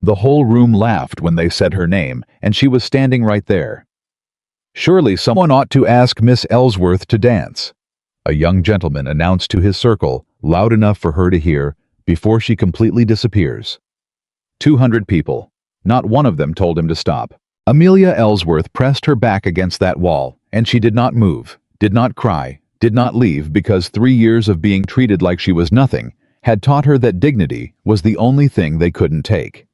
The whole room laughed when they said her name, and she was standing right there. "Surely someone ought to ask Miss Ellsworth to dance," a young gentleman announced to his circle, loud enough for her to hear, before she completely disappears. 200 people. Not one of them told him to stop. Amelia Ellsworth pressed her back against that wall, and she did not move, did not cry, did not leave, because 3 years of being treated like she was nothing had taught her that dignity was the only thing they couldn't take.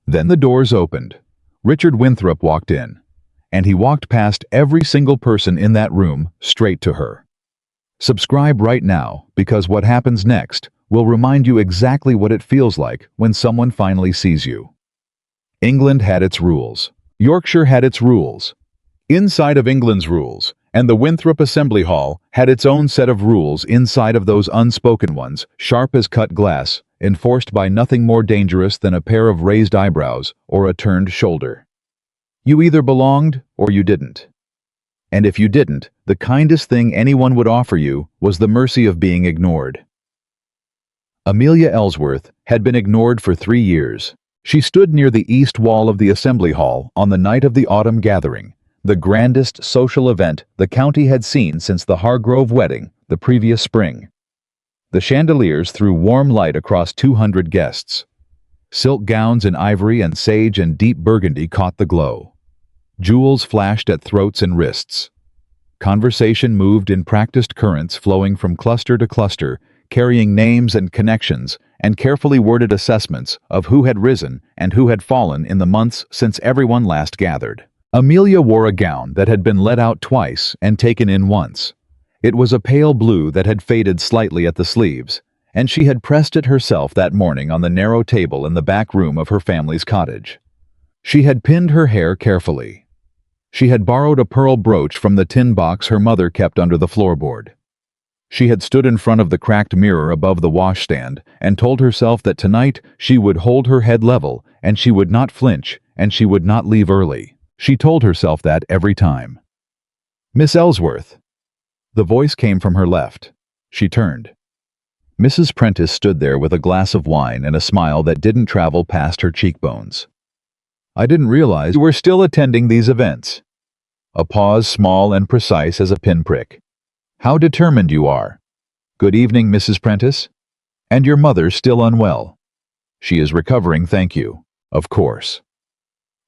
Then the doors opened. Richard Winthrop walked in, and he walked past every single person in that room straight to her. Subscribe right now, because what happens next will remind you exactly what it feels like when someone finally sees you. England had its rules. Yorkshire had its rules. Inside of England's rules, and the Winthrop Assembly Hall had its own set of rules inside of those unspoken ones, sharp as cut glass, enforced by nothing more dangerous than a pair of raised eyebrows or a turned shoulder. You either belonged or you didn't. And if you didn't, the kindest thing anyone would offer you was the mercy of being ignored. Amelia Ellsworth had been ignored for 3 years. She stood near the east wall of the Assembly Hall on the night of the autumn gathering, the grandest social event the county had seen since the Hargrove wedding the previous spring. The chandeliers threw warm light across 200 guests. Silk gowns in ivory and sage and deep burgundy caught the glow. Jewels flashed at throats and wrists. Conversation moved in practiced currents flowing from cluster to cluster, carrying names and connections and carefully worded assessments of who had risen and who had fallen in the months since everyone last gathered. Amelia wore a gown that had been let out twice and taken in once. It was a pale blue that had faded slightly at the sleeves, and she had pressed it herself that morning on the narrow table in the back room of her family's cottage. She had pinned her hair carefully. She had borrowed a pearl brooch from the tin box her mother kept under the floorboard. She had stood in front of the cracked mirror above the washstand and told herself that tonight she would hold her head level and she would not flinch and she would not leave early. She told herself that every time. "Miss Ellsworth." The voice came from her left. She turned. Mrs. Prentice stood there with a glass of wine and a smile that didn't travel past her cheekbones. "I didn't realize you were still attending these events." A pause small and precise as a pinprick. "How determined you are." "Good evening, Mrs. Prentice." "And your mother still unwell?" "She is recovering, thank you." "Of course."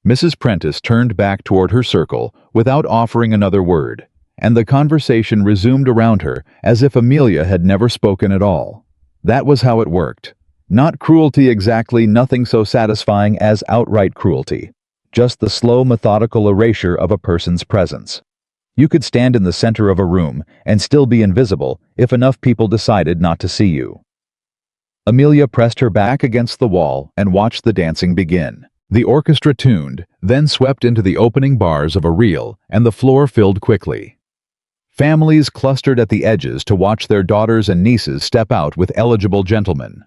Mrs. Prentice turned back toward her circle without offering another word, and the conversation resumed around her as if Amelia had never spoken at all. That was how it worked. Not cruelty exactly, nothing so satisfying as outright cruelty. Just the slow, methodical erasure of a person's presence. You could stand in the center of a room and still be invisible if enough people decided not to see you. Amelia pressed her back against the wall and watched the dancing begin. The orchestra tuned, then swept into the opening bars of a reel, and the floor filled quickly. Families clustered at the edges to watch their daughters and nieces step out with eligible gentlemen.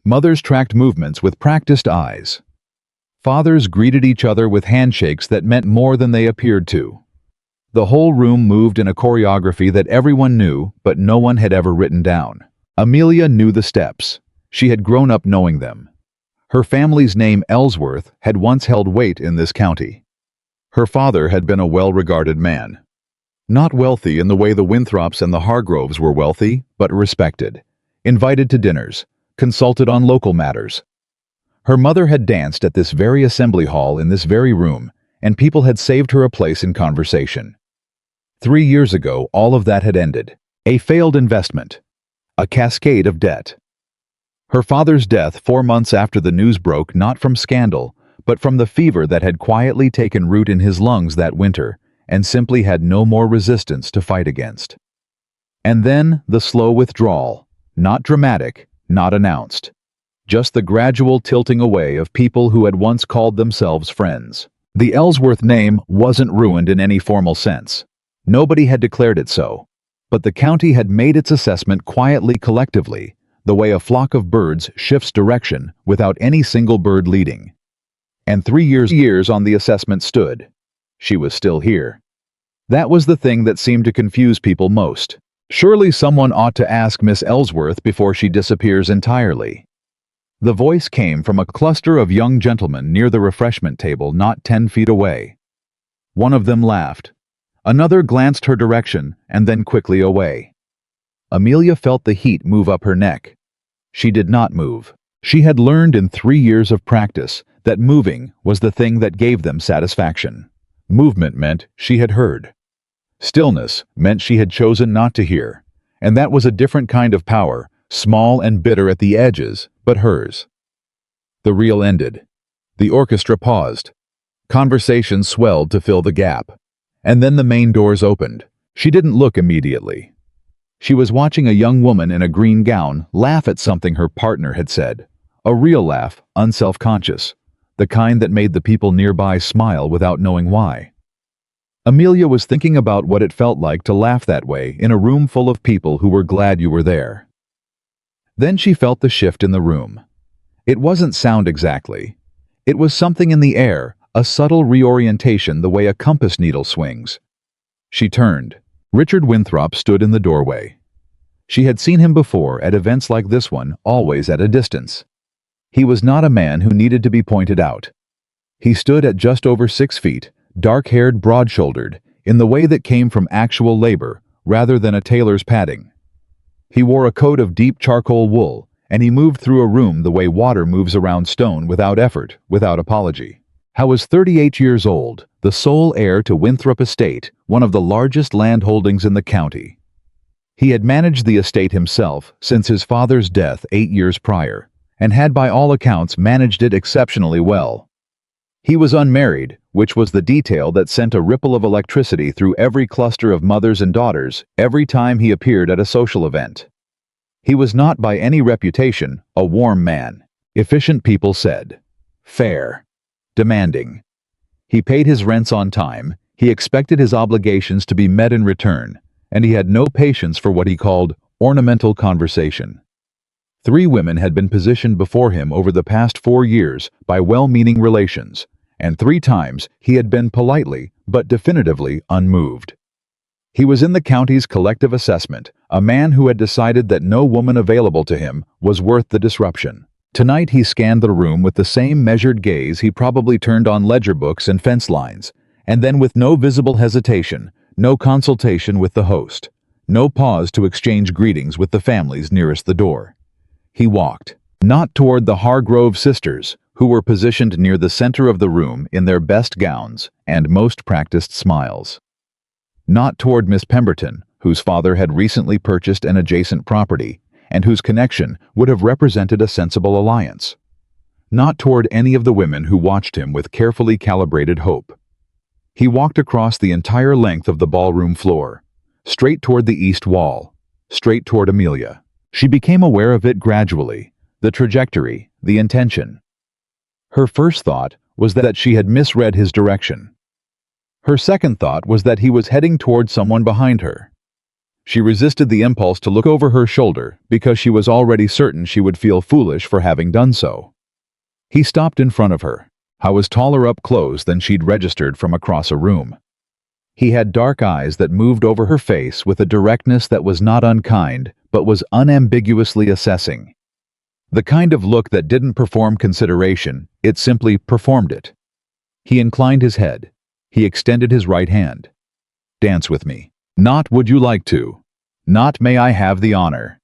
Mothers tracked movements with practiced eyes. Fathers greeted each other with handshakes that meant more than they appeared to. The whole room moved in a choreography that everyone knew, but no one had ever written down. Amelia knew the steps. She had grown up knowing them. Her family's name, Ellsworth, had once held weight in this county. Her father had been a well-regarded man. Not wealthy in the way the Winthrops and the Hargroves were wealthy, but respected. Invited to dinners, consulted on local matters. Her mother had danced at this very assembly hall in this very room, and people had saved her a place in conversation. 3 years ago, all of that had ended. A failed investment. A cascade of debt. Her father's death 4 months after the news broke, not from scandal, but from the fever that had quietly taken root in his lungs that winter, and simply had no more resistance to fight against. And then the slow withdrawal, not dramatic, not announced. Just the gradual tilting away of people who had once called themselves friends. The Ellsworth name wasn't ruined in any formal sense. Nobody had declared it so. But the county had made its assessment quietly, collectively, the way a flock of birds shifts direction without any single bird leading. And 3 years on the assessment stood. She was still here. That was the thing that seemed to confuse people most. Surely someone ought to ask Miss Ellsworth before she disappears entirely. The voice came from a cluster of young gentlemen near the refreshment table not 10 feet away. One of them laughed. Another glanced her direction and then quickly away. Amelia felt the heat move up her neck. She did not move. She had learned in 3 years of practice that moving was the thing that gave them satisfaction. Movement meant she had heard. Stillness meant she had chosen not to hear, and that was a different kind of power, small and bitter at the edges, but hers. The reel ended. The orchestra paused. Conversation swelled to fill the gap. And then the main doors opened. She didn't look immediately. She was watching a young woman in a green gown laugh at something her partner had said. A real laugh, unself-conscious, the kind that made the people nearby smile without knowing why. Amelia was thinking about what it felt like to laugh that way in a room full of people who were glad you were there. Then she felt the shift in the room. It wasn't sound exactly. It was something in the air, a subtle reorientation the way a compass needle swings. She turned. Richard Winthrop stood in the doorway. She had seen him before at events like this one, always at a distance. He was not a man who needed to be pointed out. He stood at just over 6 feet, dark-haired, broad-shouldered, in the way that came from actual labor, rather than a tailor's padding. He wore a coat of deep charcoal wool, and he moved through a room the way water moves around stone without effort, without apology. He was 38 years old, the sole heir to Winthrop Estate, one of the largest land holdings in the county. He had managed the estate himself since his father's death 8 years prior, and had by all accounts managed it exceptionally well. He was unmarried, which was the detail that sent a ripple of electricity through every cluster of mothers and daughters every time he appeared at a social event. He was not by any reputation a warm man, efficient people said. Fair. Demanding. He paid his rents on time, he expected his obligations to be met in return, and he had no patience for what he called ornamental conversation. 3 women had been positioned before him over the past 4 years by well-meaning relations, and 3 times he had been politely but definitively unmoved. He was in the county's collective assessment, a man who had decided that no woman available to him was worth the disruption. Tonight he scanned the room with the same measured gaze he probably turned on ledger books and fence lines, and then with no visible hesitation, no consultation with the host, no pause to exchange greetings with the families nearest the door. He walked, not toward the Hargrove sisters, who were positioned near the center of the room in their best gowns and most practiced smiles. Not toward Miss Pemberton, whose father had recently purchased an adjacent property, and whose connection would have represented a sensible alliance. Not toward any of the women who watched him with carefully calibrated hope. He walked across the entire length of the ballroom floor, straight toward the east wall, straight toward Amelia. She became aware of it gradually, the trajectory, the intention. Her first thought was that she had misread his direction. Her second thought was that he was heading toward someone behind her. She resisted the impulse to look over her shoulder because she was already certain she would feel foolish for having done so. He stopped in front of her. He was taller up close than she'd registered from across a room. He had dark eyes that moved over her face with a directness that was not unkind, but was unambiguously assessing. The kind of look that didn't perform consideration, it simply performed it. He inclined his head. He extended his right hand. Dance with me. Not would you like to. Not may I have the honor.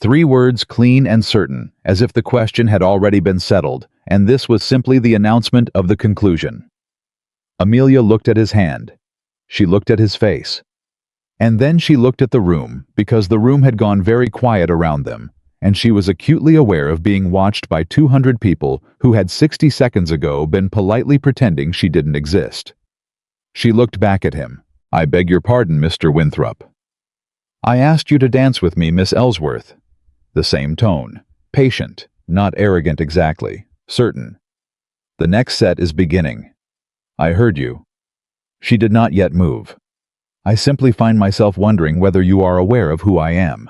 3 words clean and certain, as if the question had already been settled, and this was simply the announcement of the conclusion. Amelia looked at his hand. She looked at his face. And then she looked at the room, because the room had gone very quiet around them, and she was acutely aware of being watched by 200 people who had 60 seconds ago been politely pretending she didn't exist. She looked back at him. I beg your pardon, Mr. Winthrop. I asked you to dance with me, Miss Ellsworth. The same tone. Patient, not arrogant exactly, certain. The next set is beginning. I heard you. She did not yet move. I simply find myself wondering whether you are aware of who I am.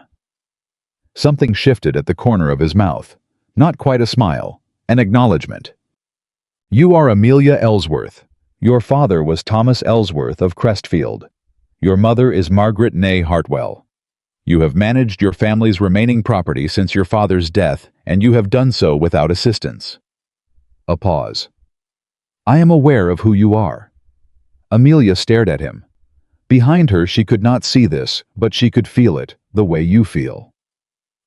Something shifted at the corner of his mouth. Not quite a smile, an acknowledgement. You are Amelia Ellsworth. Your father was Thomas Ellsworth of Crestfield. Your mother is Margaret Ney Hartwell. You have managed your family's remaining property since your father's death, and you have done so without assistance. A pause. I am aware of who you are. Amelia stared at him. Behind her she could not see this, but she could feel it, the way you feel.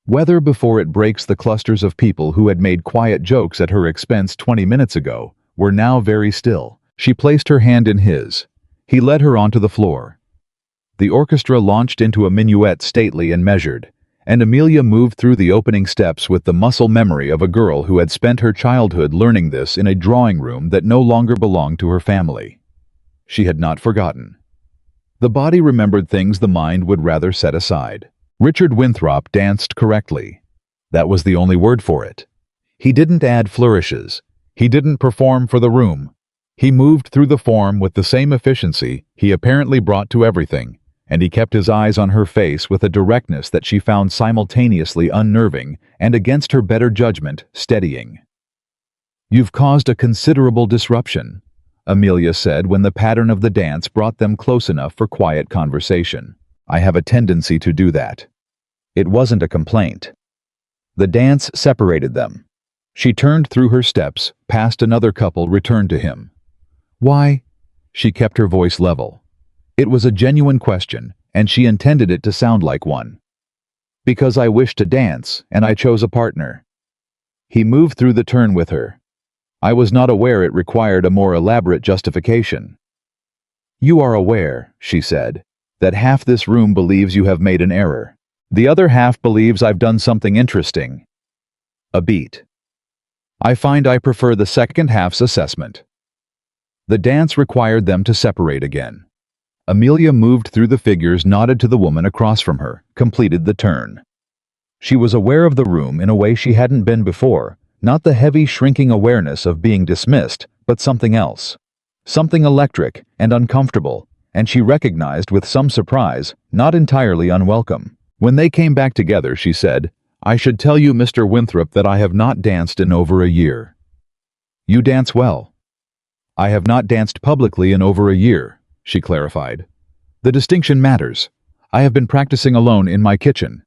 Whether before it breaks the clusters of people who had made quiet jokes at her expense 20 minutes ago, were now very still. She placed her hand in his. He led her onto the floor. The orchestra launched into a minuet stately and measured, and Amelia moved through the opening steps with the muscle memory of a girl who had spent her childhood learning this in a drawing room that no longer belonged to her family. She had not forgotten. The body remembered things the mind would rather set aside. Richard Winthrop danced correctly. That was the only word for it. He didn't add flourishes. He didn't perform for the room. He moved through the form with the same efficiency he apparently brought to everything, and he kept his eyes on her face with a directness that she found simultaneously unnerving and, against her better judgment, steadying. You've caused a considerable disruption, Amelia said when the pattern of the dance brought them close enough for quiet conversation. I have a tendency to do that. It wasn't a complaint. The dance separated them. She turned through her steps, past another couple, returned to him. Why? She kept her voice level. It was a genuine question, and she intended it to sound like one. Because I wished to dance, and I chose a partner. He moved through the turn with her. I was not aware it required a more elaborate justification. You are aware, she said, that half this room believes you have made an error. The other half believes I've done something interesting. A beat. I find I prefer the second half's assessment. The dance required them to separate again. Amelia moved through the figures, nodded to the woman across from her, completed the turn. She was aware of the room in a way she hadn't been before, not the heavy, shrinking awareness of being dismissed, but something else. Something electric and uncomfortable, and she recognized with some surprise, not entirely unwelcome. When they came back together, she said, I should tell you, Mr. Winthrop, that I have not danced in over a year. You dance well. I have not danced publicly in over a year, she clarified. The distinction matters. I have been practicing alone in my kitchen.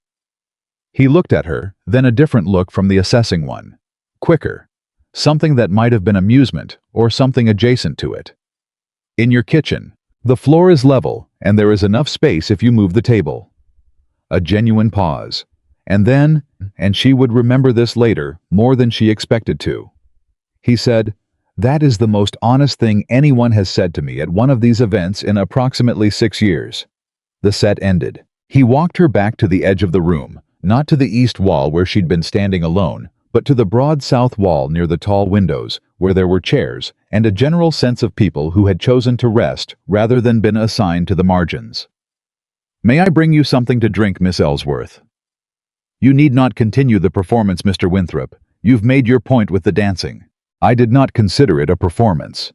He looked at her, then a different look from the assessing one. Quicker. Something that might have been amusement, or something adjacent to it. In your kitchen. The floor is level, and there is enough space if you move the table. A genuine pause. And then, and she would remember this later, more than she expected to. He said, That is the most honest thing anyone has said to me at one of these events in approximately 6 years. The set ended. He walked her back to the edge of the room, not to the east wall where she'd been standing alone, but to the broad south wall near the tall windows, where there were chairs, and a general sense of people who had chosen to rest rather than been assigned to the margins. May I bring you something to drink, Miss Ellsworth? You need not continue the performance, Mr. Winthrop. You've made your point with the dancing. I did not consider it a performance.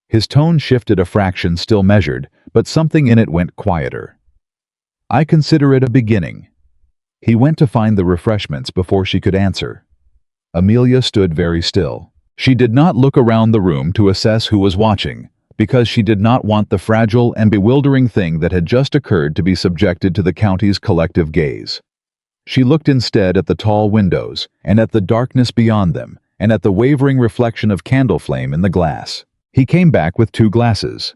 His tone shifted a fraction, still measured, but something in it went quieter. I consider it a beginning. He went to find the refreshments before she could answer. Amelia stood very still. She did not look around the room to assess who was watching, because she did not want the fragile and bewildering thing that had just occurred to be subjected to the county's collective gaze. She looked instead at the tall windows, and at the darkness beyond them, and at the wavering reflection of candle flame in the glass. He came back with 2 glasses.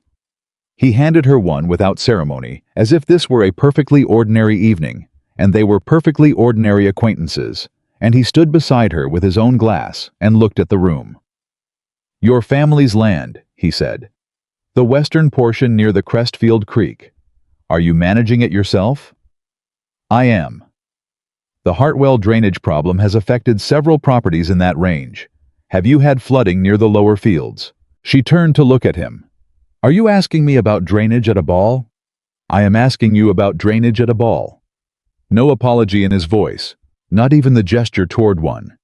He handed her one without ceremony, as if this were a perfectly ordinary evening, and they were perfectly ordinary acquaintances, and he stood beside her with his own glass and looked at the room. Your family's land, he said. The western portion near the Crestfield Creek. Are you managing it yourself? I am. The Hartwell drainage problem has affected several properties in that range. Have you had flooding near the lower fields? She turned to look at him. Are you asking me about drainage at a ball? I am asking you about drainage at a ball. No apology in his voice, not even the gesture toward one.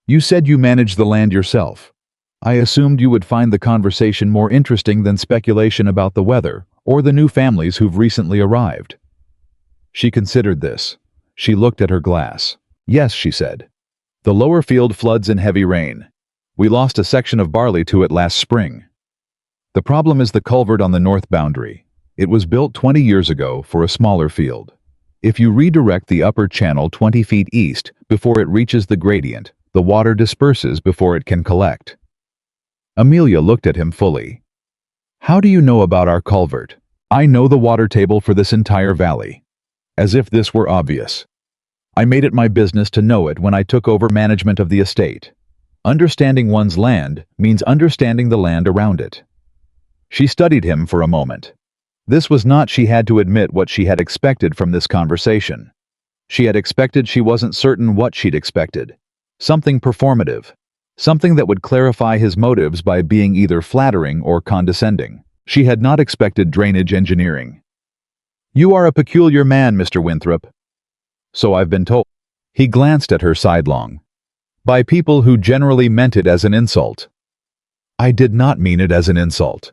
You said you managed the land yourself. I assumed you would find the conversation more interesting than speculation about the weather or the new families who've recently arrived. She considered this. She looked at her glass. Yes, she said. The lower field floods in heavy rain. We lost a section of barley to it last spring. The problem is the culvert on the north boundary. It was built 20 years ago for a smaller field. If you redirect the upper channel 20 feet east before it reaches the gradient, the water disperses before it can collect. Amelia looked at him fully. How do you know about our culvert? I know the water table for this entire valley. As if this were obvious. I made it my business to know it when I took over management of the estate. Understanding one's land means understanding the land around it. She studied him for a moment. This was not she had to admit what she had expected from this conversation. She had expected she wasn't certain what she'd expected. Something performative. Something that would clarify his motives by being either flattering or condescending. She had not expected drainage engineering. You are a peculiar man, Mr. Winthrop. So I've been told. He glanced at her sidelong. By people who generally meant it as an insult. I did not mean it as an insult.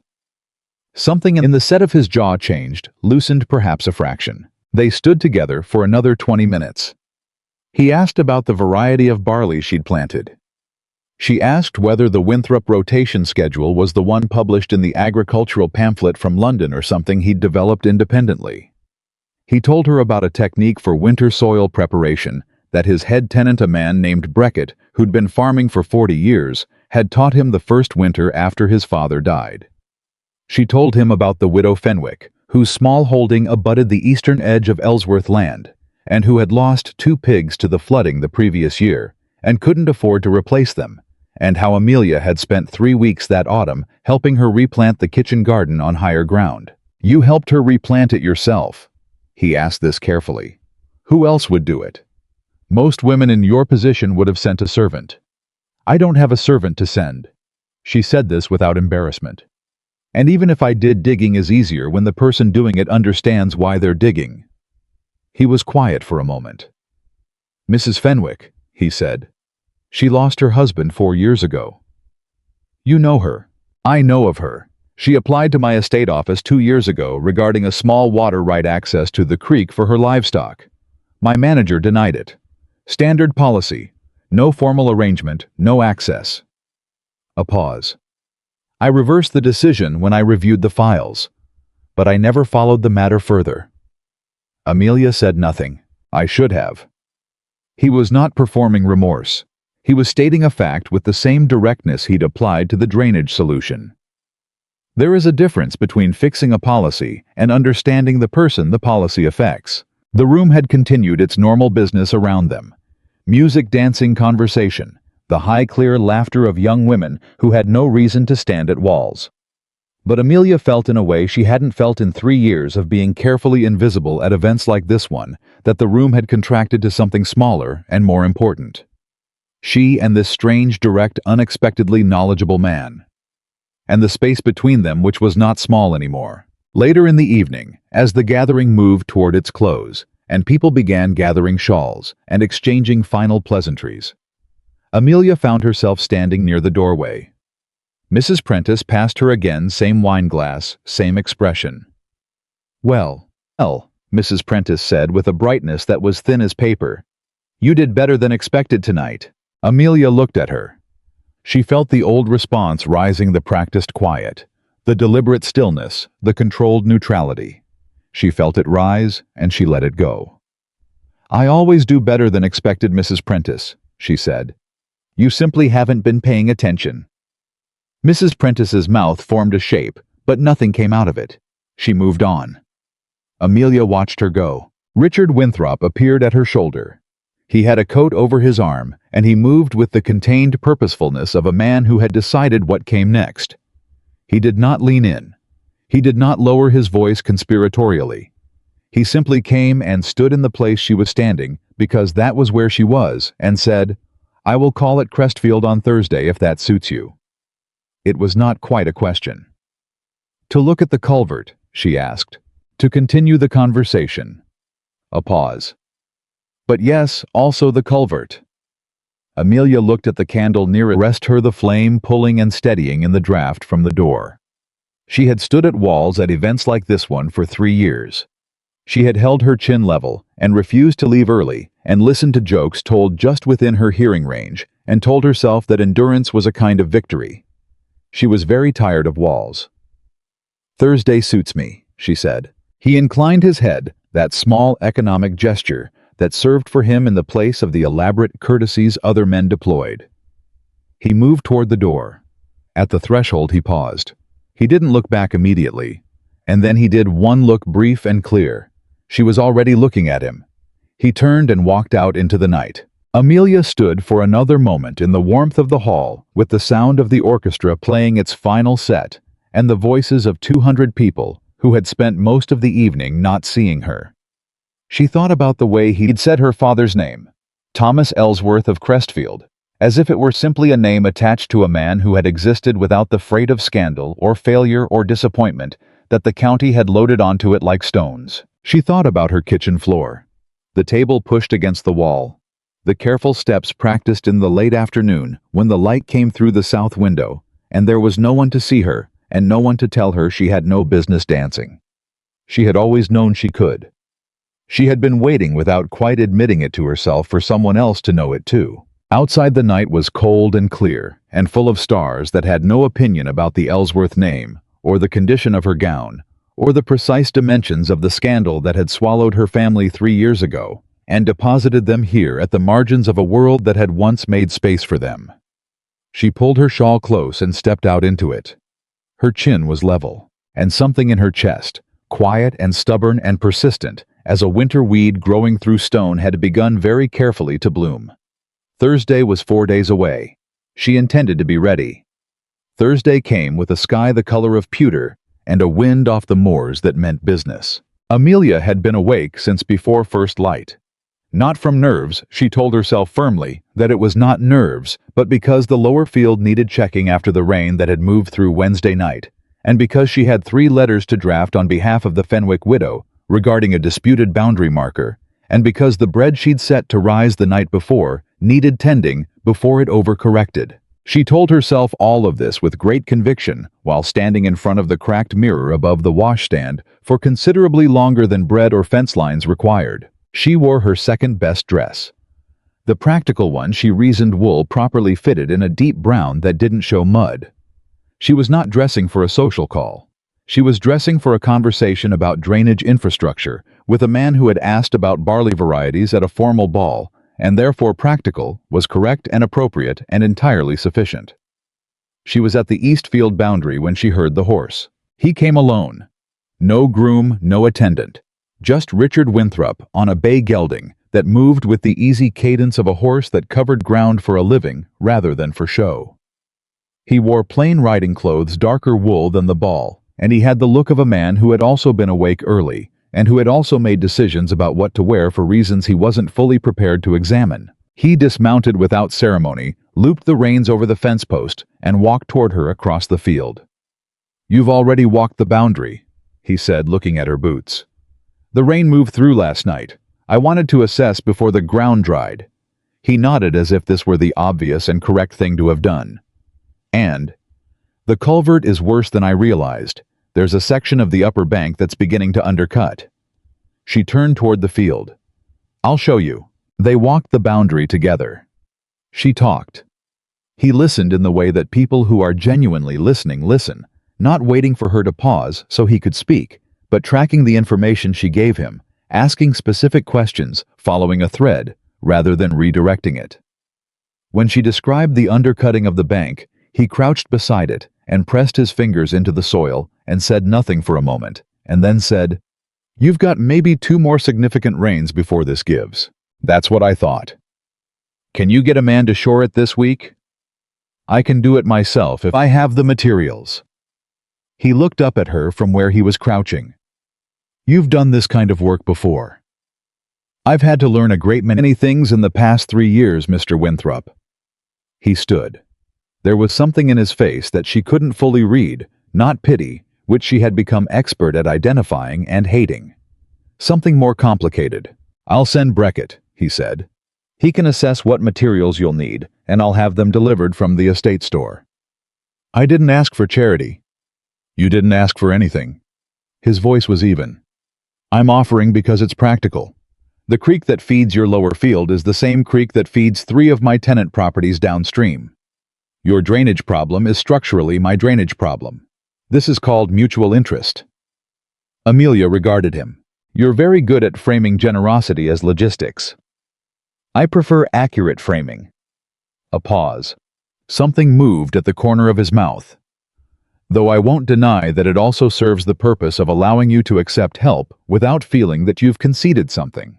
Something in the set of his jaw changed, loosened perhaps a fraction. They stood together for another 20 minutes. He asked about the variety of barley she'd planted. She asked whether the Winthrop rotation schedule was the one published in the agricultural pamphlet from London or something he'd developed independently. He told her about a technique for winter soil preparation that his head tenant, a man named Breckett, who'd been farming for 40 years, had taught him the first winter after his father died. She told him about the widow Fenwick, whose small holding abutted the eastern edge of Ellsworth land, and who had lost 2 pigs to the flooding the previous year, and couldn't afford to replace them, and how Amelia had spent 3 weeks that autumn helping her replant the kitchen garden on higher ground. You helped her replant it yourself? He asked this carefully. Who else would do it? Most women in your position would have sent a servant. I don't have a servant to send. She said this without embarrassment. And even if I did, digging is easier when the person doing it understands why they're digging. He was quiet for a moment. Mrs. Fenwick, he said. She lost her husband 4 years ago. You know her. I know of her. She applied to my estate office 2 years ago regarding a small water right access to the creek for her livestock. My manager denied it. Standard policy. No formal arrangement, no access. A pause. I reversed the decision when I reviewed the files, but I never followed the matter further. Amelia said nothing. I should have. He was not performing remorse. He was stating a fact with the same directness he'd applied to the drainage solution. There is a difference between fixing a policy and understanding the person the policy affects. The room had continued its normal business around them. Music, dancing, conversation. The high, clear laughter of young women who had no reason to stand at walls. But Amelia felt in a way she hadn't felt in 3 years of being carefully invisible at events like this one, that the room had contracted to something smaller and more important. She and this strange, direct, unexpectedly knowledgeable man. And the space between them, which was not small anymore. Later in the evening, as the gathering moved toward its close, and people began gathering shawls and exchanging final pleasantries, Amelia found herself standing near the doorway. Mrs. Prentice passed her again, same wine glass, same expression. Well, Mrs. Prentice said with a brightness that was thin as paper. You did better than expected tonight. Amelia looked at her. She felt the old response rising, the practiced quiet, the deliberate stillness, the controlled neutrality. She felt it rise, and she let it go. I always do better than expected, Mrs. Prentice, she said. You simply haven't been paying attention. Mrs. Prentice's mouth formed a shape, but nothing came out of it. She moved on. Amelia watched her go. Richard Winthrop appeared at her shoulder. He had a coat over his arm, and he moved with the contained purposefulness of a man who had decided what came next. He did not lean in. He did not lower his voice conspiratorially. He simply came and stood in the place she was standing, because that was where she was, and said, I will call at Crestfield on Thursday if that suits you. It was not quite a question. To look at the culvert, she asked. To continue the conversation. A pause. But yes, also the culvert. Amelia looked at the candle near it, rest her the flame pulling and steadying in the draft from the door. She had stood at walls at events like this one for 3 years. She had held her chin level and refused to leave early and listened to jokes told just within her hearing range and told herself that endurance was a kind of victory. She was very tired of walls. Thursday suits me, she said. He inclined his head, that small economic gesture that served for him in the place of the elaborate courtesies other men deployed. He moved toward the door. At the threshold he paused. He didn't look back immediately, and then he did one look, brief and clear. She was already looking at him. He turned and walked out into the night. Amelia stood for another moment in the warmth of the hall, with the sound of the orchestra playing its final set, and the voices of 200 people who had spent most of the evening not seeing her. She thought about the way he'd said her father's name, Thomas Ellsworth of Crestfield, as if it were simply a name attached to a man who had existed without the freight of scandal or failure or disappointment that the county had loaded onto it like stones. She thought about her kitchen floor, the table pushed against the wall, the careful steps practiced in the late afternoon when the light came through the south window, and there was no one to see her and no one to tell her she had no business dancing. She had always known she could. She had been waiting without quite admitting it to herself for someone else to know it too. Outside the night was cold and clear and full of stars that had no opinion about the Ellsworth name or the condition of her gown or the precise dimensions of the scandal that had swallowed her family 3 years ago and deposited them here at the margins of a world that had once made space for them. She pulled her shawl close and stepped out into it. Her chin was level, and something in her chest, quiet and stubborn and persistent, as a winter weed growing through stone, had begun very carefully to bloom. Thursday was 4 days away. She intended to be ready. Thursday came with a sky the color of pewter and a wind off the moors that meant business. Amelia had been awake since before first light. Not from nerves, she told herself firmly that it was not nerves, but because the lower field needed checking after the rain that had moved through Wednesday night, and because she had 3 letters to draft on behalf of the Fenwick widow regarding a disputed boundary marker, and because the bread she'd set to rise the night before needed tending before it overcorrected. She told herself all of this with great conviction while standing in front of the cracked mirror above the washstand for considerably longer than bread or fence lines required. She wore her second-best dress. The practical one she reasoned wool properly fitted in a deep brown that didn't show mud. She was not dressing for a social call. She was dressing for a conversation about drainage infrastructure with a man who had asked about barley varieties at a formal ball, and therefore practical, was correct and appropriate and entirely sufficient. She was at the east field boundary when she heard the horse. He came alone. No groom, no attendant. Just Richard Winthrop on a bay gelding that moved with the easy cadence of a horse that covered ground for a living rather than for show. He wore plain riding clothes, darker wool than the ball, and he had the look of a man who had also been awake early and who had also made decisions about what to wear for reasons he wasn't fully prepared to examine. He dismounted without ceremony, looped the reins over the fence post, and walked toward her across the field. "You've already walked the boundary," he said, looking at her boots. "The rain moved through last night. I wanted to assess before the ground dried." He nodded as if this were the obvious and correct thing to have done. "And the culvert is worse than I realized. There's a section of the upper bank that's beginning to undercut." She turned toward the field. "I'll show you." They walked the boundary together. She talked. He listened in the way that people who are genuinely listening listen, not waiting for her to pause so he could speak, but tracking the information she gave him, asking specific questions, following a thread, rather than redirecting it. When she described the undercutting of the bank, he crouched beside it and pressed his fingers into the soil and said nothing for a moment, and then said, "You've got maybe 2 more significant rains before this gives." "That's what I thought." "Can you get a man to shore it this week?" "I can do it myself if I have the materials." He looked up at her from where he was crouching. "You've done this kind of work before." "I've had to learn a great many things in the past 3 years, Mr. Winthrop." He stood. There was something in his face that she couldn't fully read, not pity, which she had become expert at identifying and hating. Something more complicated. "I'll send Breckett," he said. "He can assess what materials you'll need, and I'll have them delivered from the estate store." "I didn't ask for charity." "You didn't ask for anything." His voice was even. "I'm offering because it's practical. The creek that feeds your lower field is the same creek that feeds 3 of my tenant properties downstream. Your drainage problem is structurally my drainage problem. This is called mutual interest." Amelia regarded him. You're very good at framing generosity as logistics. I prefer accurate framing. A pause. Something moved at the corner of his mouth. Though I won't deny that it also serves the purpose of allowing you to accept help without feeling that you've conceded something.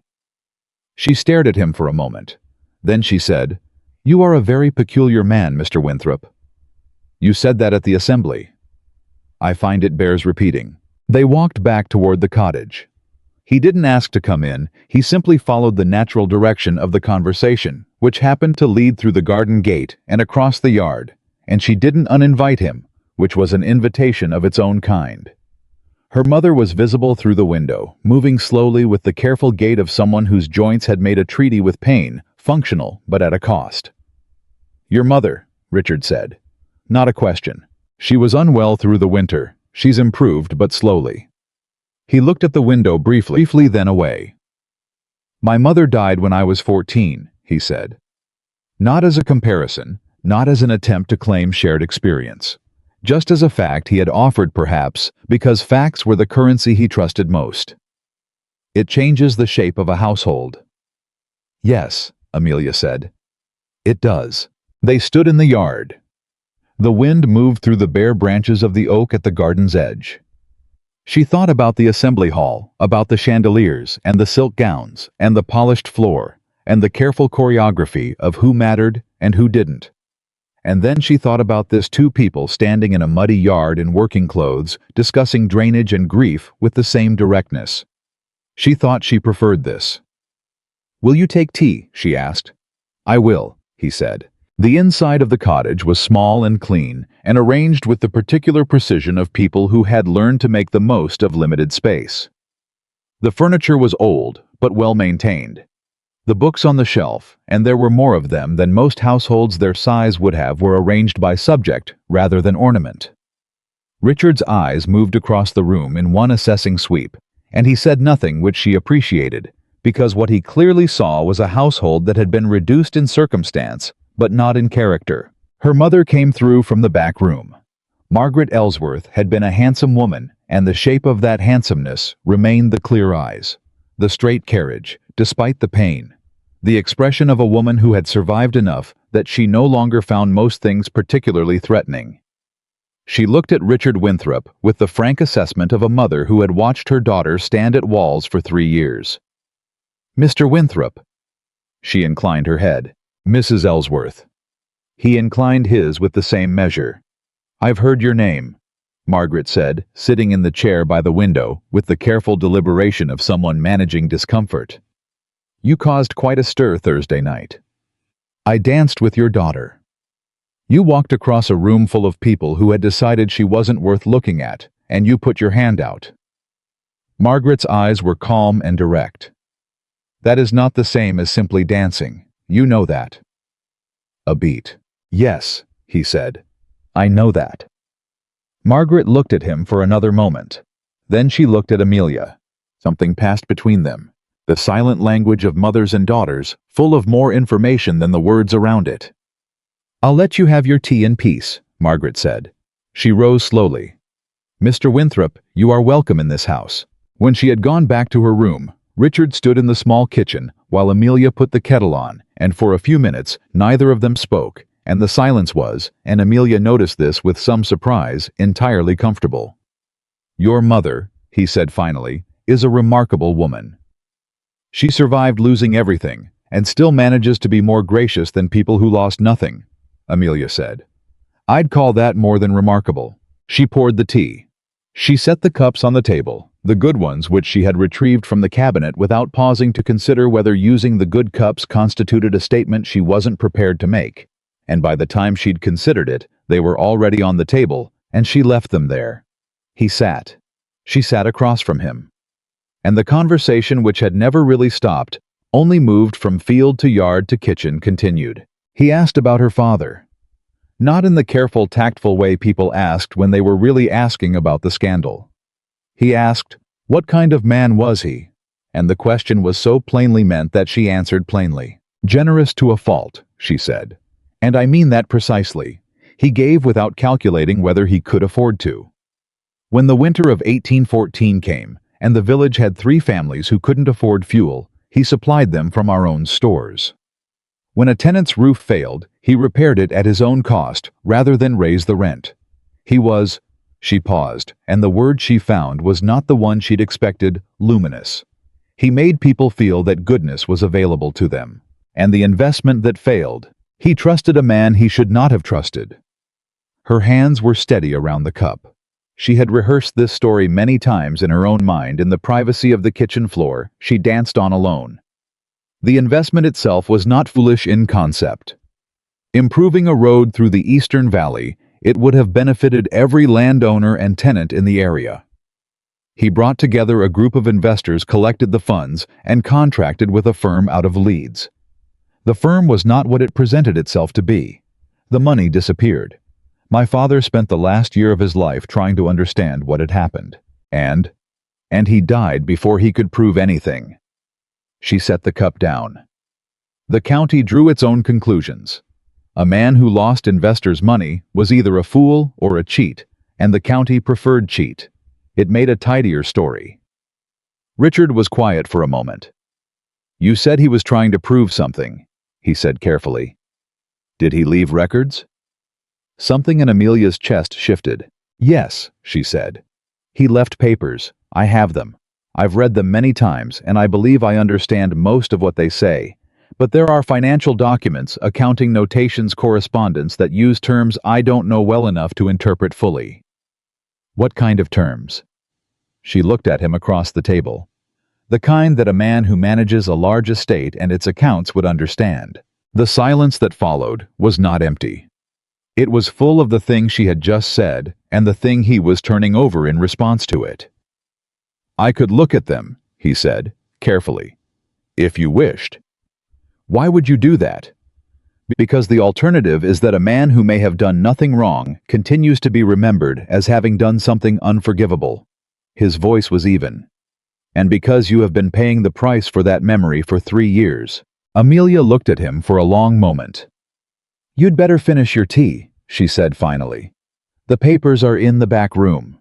She stared at him for a moment. Then she said, "You are a very peculiar man, Mr. Winthrop. You said that at the assembly." "I find it bears repeating." They walked back toward the cottage. He didn't ask to come in, he simply followed the natural direction of the conversation, which happened to lead through the garden gate and across the yard, and she didn't uninvite him, which was an invitation of its own kind. Her mother was visible through the window, moving slowly with the careful gait of someone whose joints had made a treaty with pain, functional but at a cost. "Your mother," Richard said. "Not a question. She was unwell through the winter. She's improved, but slowly." He looked at the window briefly, then away. "My mother died when I was 14, he said. Not as a comparison, not as an attempt to claim shared experience. Just as a fact he had offered perhaps, because facts were the currency he trusted most. "It changes the shape of a household." "Yes," Amelia said. "It does." They stood in the yard. The wind moved through the bare branches of the oak at the garden's edge. She thought about the assembly hall, about the chandeliers, and the silk gowns, and the polished floor, and the careful choreography of who mattered and who didn't. And then she thought about this two people standing in a muddy yard in working clothes, discussing drainage and grief with the same directness. She thought she preferred this. "Will you take tea?" she asked. "I will," he said. The inside of the cottage was small and clean, and arranged with the particular precision of people who had learned to make the most of limited space. The furniture was old, but well maintained. The books on the shelf, and there were more of them than most households their size would have, were arranged by subject rather than ornament. Richard's eyes moved across the room in one assessing sweep, and he said nothing which she appreciated, because what he clearly saw was a household that had been reduced in circumstance, but not in character. Her mother came through from the back room. Margaret Ellsworth had been a handsome woman, and the shape of that handsomeness remained the clear eyes, the straight carriage, despite the pain, the expression of a woman who had survived enough that she no longer found most things particularly threatening. She looked at Richard Winthrop with the frank assessment of a mother who had watched her daughter stand at walls for 3 years. "Mr. Winthrop." She inclined her head. "Mrs. Ellsworth." He inclined his with the same measure. "I've heard your name," Margaret said, sitting in the chair by the window with the careful deliberation of someone managing discomfort. "You caused quite a stir Thursday night. I danced with your daughter. You walked across a room full of people who had decided she wasn't worth looking at, and you put your hand out." Margaret's eyes were calm and direct. "That is not the same as simply dancing. You know that." A beat. "Yes," he said. "I know that." Margaret looked at him for another moment. Then she looked at Amelia. Something passed between them. The silent language of mothers and daughters, full of more information than the words around it. "I'll let you have your tea in peace," Margaret said. She rose slowly. "Mr. Winthrop, you are welcome in this house." When she had gone back to her room, Richard stood in the small kitchen while Amelia put the kettle on, and for a few minutes neither of them spoke, and the silence was, and Amelia noticed this with some surprise, entirely comfortable. "Your mother," he said finally, "is a remarkable woman. She survived losing everything, and still manages to be more gracious than people who lost nothing," Amelia said. "I'd call that more than remarkable." She poured the tea. She set the cups on the table, the good ones which she had retrieved from the cabinet without pausing to consider whether using the good cups constituted a statement she wasn't prepared to make, and by the time she'd considered it, they were already on the table, and she left them there. He sat. She sat across from him. And the conversation, which had never really stopped, only moved from field to yard to kitchen, continued. He asked about her father. Not in the careful, tactful way people asked when they were really asking about the scandal. He asked, what kind of man was he? And the question was so plainly meant that she answered plainly. Generous to a fault, she said. And I mean that precisely. He gave without calculating whether he could afford to. When the winter of 1814 came, and the village had 3 families who couldn't afford fuel. He supplied them from our own stores. When a tenant's roof failed, he repaired it at his own cost rather than raise the rent. He was, she paused, and the word she found was not the one she'd expected, luminous. He made people feel that goodness was available to them. And the investment that failed, he trusted a man he should not have trusted. Her hands were steady around the cup. She had rehearsed this story many times in her own mind in the privacy of the kitchen floor she danced on alone. The investment itself was not foolish in concept. Improving a road through the Eastern Valley, it would have benefited every landowner and tenant in the area. He brought together a group of investors, collected the funds, and contracted with a firm out of Leeds. The firm was not what it presented itself to be. The money disappeared. My father spent the last year of his life trying to understand what had happened. And he died before he could prove anything. She set the cup down. The county drew its own conclusions. A man who lost investors' money was either a fool or a cheat, and the county preferred cheat. It made a tidier story. Richard was quiet for a moment. "You said he was trying to prove something," he said carefully. "Did he leave records?" Something in Amelia's chest shifted. "Yes," she said. "He left papers. I have them. I've read them many times, and I believe I understand most of what they say. But there are financial documents, accounting notations, correspondence that use terms I don't know well enough to interpret fully." "What kind of terms?" She looked at him across the table. "The kind that a man who manages a large estate and its accounts would understand." The silence that followed was not empty. It was full of the thing she had just said and the thing he was turning over in response to it. "I could look at them," he said, carefully, "if you wished." "Why would you do that?" "Because the alternative is that a man who may have done nothing wrong continues to be remembered as having done something unforgivable." His voice was even. "And because you have been paying the price for that memory for 3 years." Amelia looked at him for a long moment. "You'd better finish your tea," she said finally. "The papers are in the back room."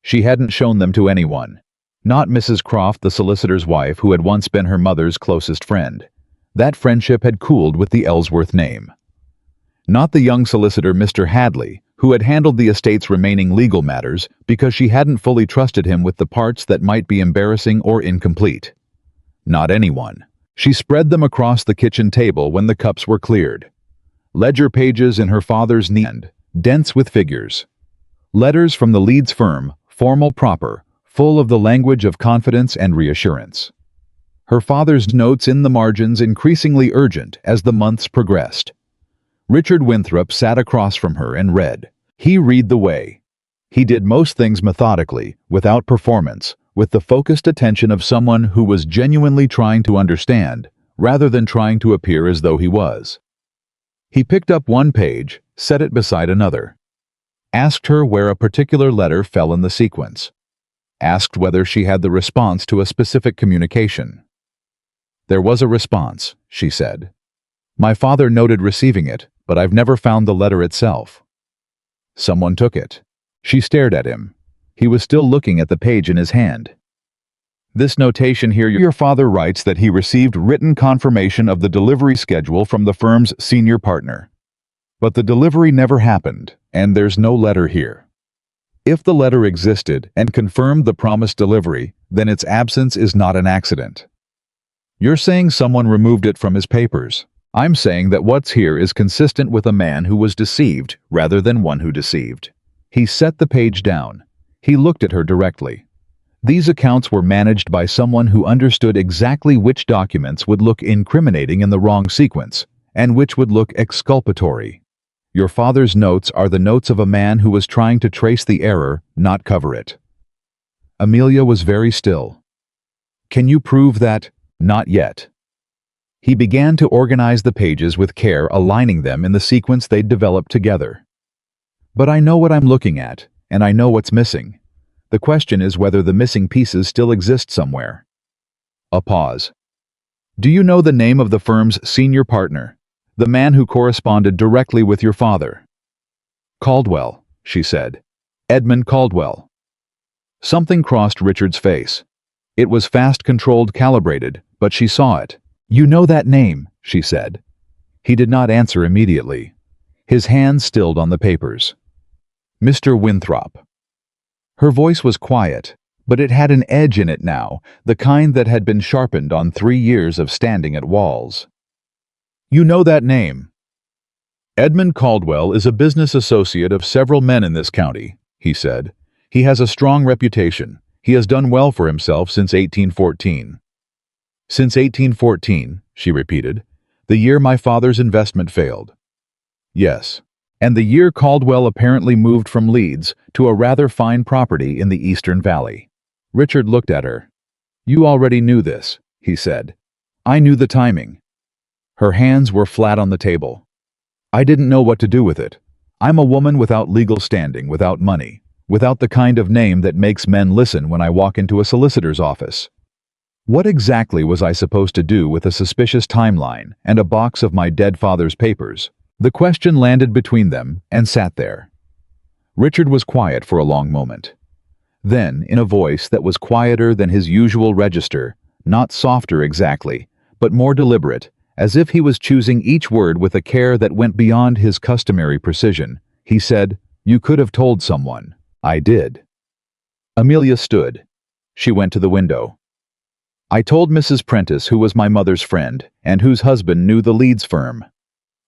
She hadn't shown them to anyone. Not Mrs. Croft, the solicitor's wife, who had once been her mother's closest friend. That friendship had cooled with the Ellsworth name. Not the young solicitor, Mr. Hadley, who had handled the estate's remaining legal matters because she hadn't fully trusted him with the parts that might be embarrassing or incomplete. Not anyone. She spread them across the kitchen table when the cups were cleared. Ledger pages in her father's hand, dense with figures. Letters from the Leeds firm, formal, proper, full of the language of confidence and reassurance. Her father's notes in the margins, increasingly urgent as the months progressed. Richard Winthrop sat across from her and read. He read the way. He did most things methodically, without performance, with the focused attention of someone who was genuinely trying to understand, rather than trying to appear as though he was. He picked up one page, set it beside another. Asked her where a particular letter fell in the sequence. Asked whether she had the response to a specific communication. "There was a response," she said. "My father noted receiving it, but I've never found the letter itself." "Someone took it." She stared at him. He was still looking at the page in his hand. "This notation here, your father writes that he received written confirmation of the delivery schedule from the firm's senior partner. But the delivery never happened, and there's no letter here. If the letter existed and confirmed the promised delivery, then its absence is not an accident. You're saying someone removed it from his papers. I'm saying that what's here is consistent with a man who was deceived rather than one who deceived." He set the page down. He looked at her directly. These accounts were managed by someone who understood exactly which documents would look incriminating in the wrong sequence, and which would look exculpatory. Your father's notes are the notes of a man who was trying to trace the error, not cover it. Amelia was very still. "Can you prove that?" "Not yet." He began to organize the pages with care, aligning them in the sequence they'd developed together. "But I know what I'm looking at, and I know what's missing. The question is whether the missing pieces still exist somewhere." A pause. "Do you know the name of the firm's senior partner? The man who corresponded directly with your father?" "Caldwell," she said. "Edmund Caldwell." Something crossed Richard's face. It was fast, controlled, calibrated, but she saw it. "You know that name," she said. He did not answer immediately. His hands stilled on the papers. "Mr. Winthrop." Her voice was quiet, but it had an edge in it now, the kind that had been sharpened on 3 years of standing at walls. "You know that name." "Edmund Caldwell is a business associate of several men in this county," he said. "He has a strong reputation. He has done well for himself since 1814. "Since 1814, she repeated. "The year my father's investment failed." "Yes. And the year Caldwell apparently moved from Leeds to a rather fine property in the Eastern Valley." Richard looked at her. "You already knew this," he said. "I knew the timing." Her hands were flat on the table. "I didn't know what to do with it. I'm a woman without legal standing, without money, without the kind of name that makes men listen when I walk into a solicitor's office. What exactly was I supposed to do with a suspicious timeline and a box of my dead father's papers?" The question landed between them and sat there. Richard was quiet for a long moment. Then, in a voice that was quieter than his usual register, not softer exactly, but more deliberate, as if he was choosing each word with a care that went beyond his customary precision, he said, "You could have told someone." "I did." Amelia stood. She went to the window. "I told Mrs. Prentice, who was my mother's friend, and whose husband knew the Leeds firm.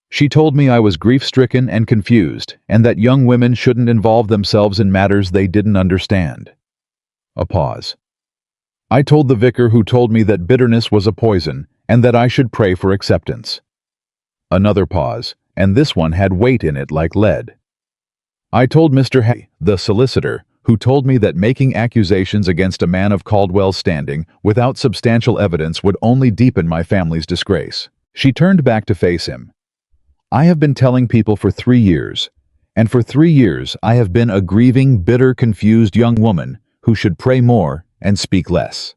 She told me I was grief-stricken and confused, and that young women shouldn't involve themselves in matters they didn't understand." A pause. "I told the vicar, who told me that bitterness was a poison, and that I should pray for acceptance." Another pause, and this one had weight in it like lead. "I told Mr. Hay, the solicitor, who told me that making accusations against a man of Caldwell's standing without substantial evidence would only deepen my family's disgrace." She turned back to face him. "I have been telling people for 3 years, and for 3 years I have been a grieving, bitter, confused young woman who should pray more and speak less."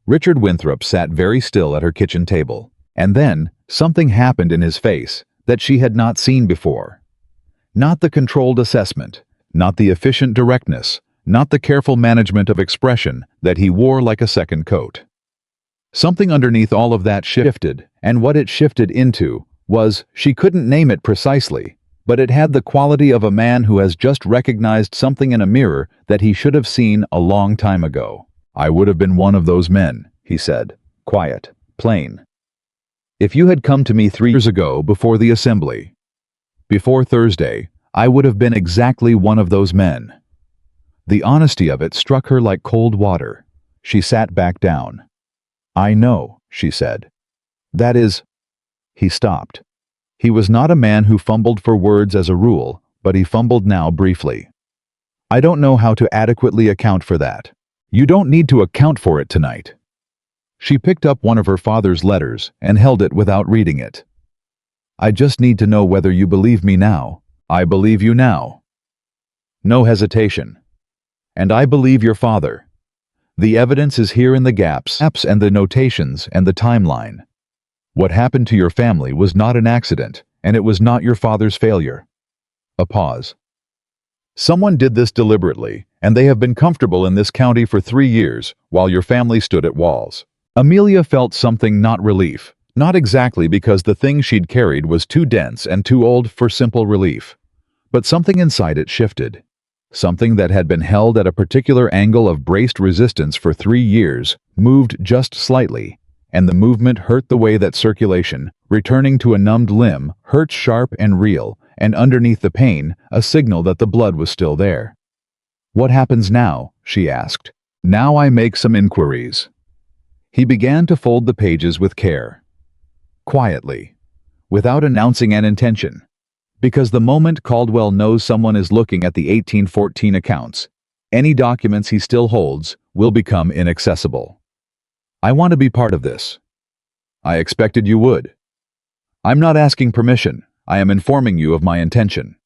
Richard Winthrop sat very still at her kitchen table, and then something happened in his face that she had not seen before. Not the controlled assessment, not the efficient directness, not the careful management of expression that he wore like a second coat. Something underneath all of that shifted, and what it shifted into was, she couldn't name it precisely, but it had the quality of a man who has just recognized something in a mirror that he should have seen a long time ago. "I would have been one of those men," he said, quiet, plain. "If you had come to me 3 years ago before the assembly, before Thursday, I would have been exactly one of those men." The honesty of it struck her like cold water. She sat back down. "I know," she said. "That is—" He stopped. He was not a man who fumbled for words as a rule, but he fumbled now briefly. "I don't know how to adequately account for that." "You don't need to account for it tonight." She picked up one of her father's letters and held it without reading it. "I just need to know whether you believe me now." "I believe you now." No hesitation. "And I believe your father. The evidence is here in the gaps and the notations and the timeline. What happened to your family was not an accident, and it was not your father's failure." A pause. "Someone did this deliberately, and they have been comfortable in this county for 3 years, while your family stood at walls." Amelia felt something, not relief, not exactly because the thing she'd carried was too dense and too old for simple relief, but something inside it shifted. Something that had been held at a particular angle of braced resistance for 3 years moved just slightly, and the movement hurt the way that circulation, returning to a numbed limb, hurt sharp and real, and underneath the pain, a signal that the blood was still there. "What happens now?" she asked. "Now I make some inquiries." He began to fold the pages with care. Quietly, without announcing an intention. Because the moment Caldwell knows someone is looking at the 1814 accounts, any documents he still holds will become inaccessible. "I want to be part of this." "I expected you would." "I'm not asking permission. I am informing you of my intention."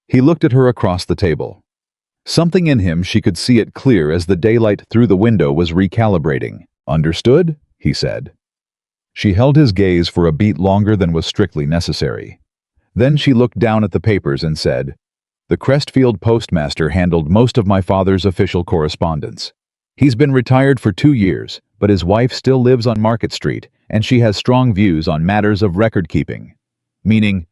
He looked at her across the table. Something in him, she could see it clear as the daylight through the window, was recalibrating. "Understood?" he said. She held his gaze for a beat longer than was strictly necessary. Then she looked down at the papers and said, The Crestfield postmaster handled most of my father's official correspondence. He's been retired for 2 years, but his wife still lives on Market Street, and she has strong views on matters of record-keeping. Meaning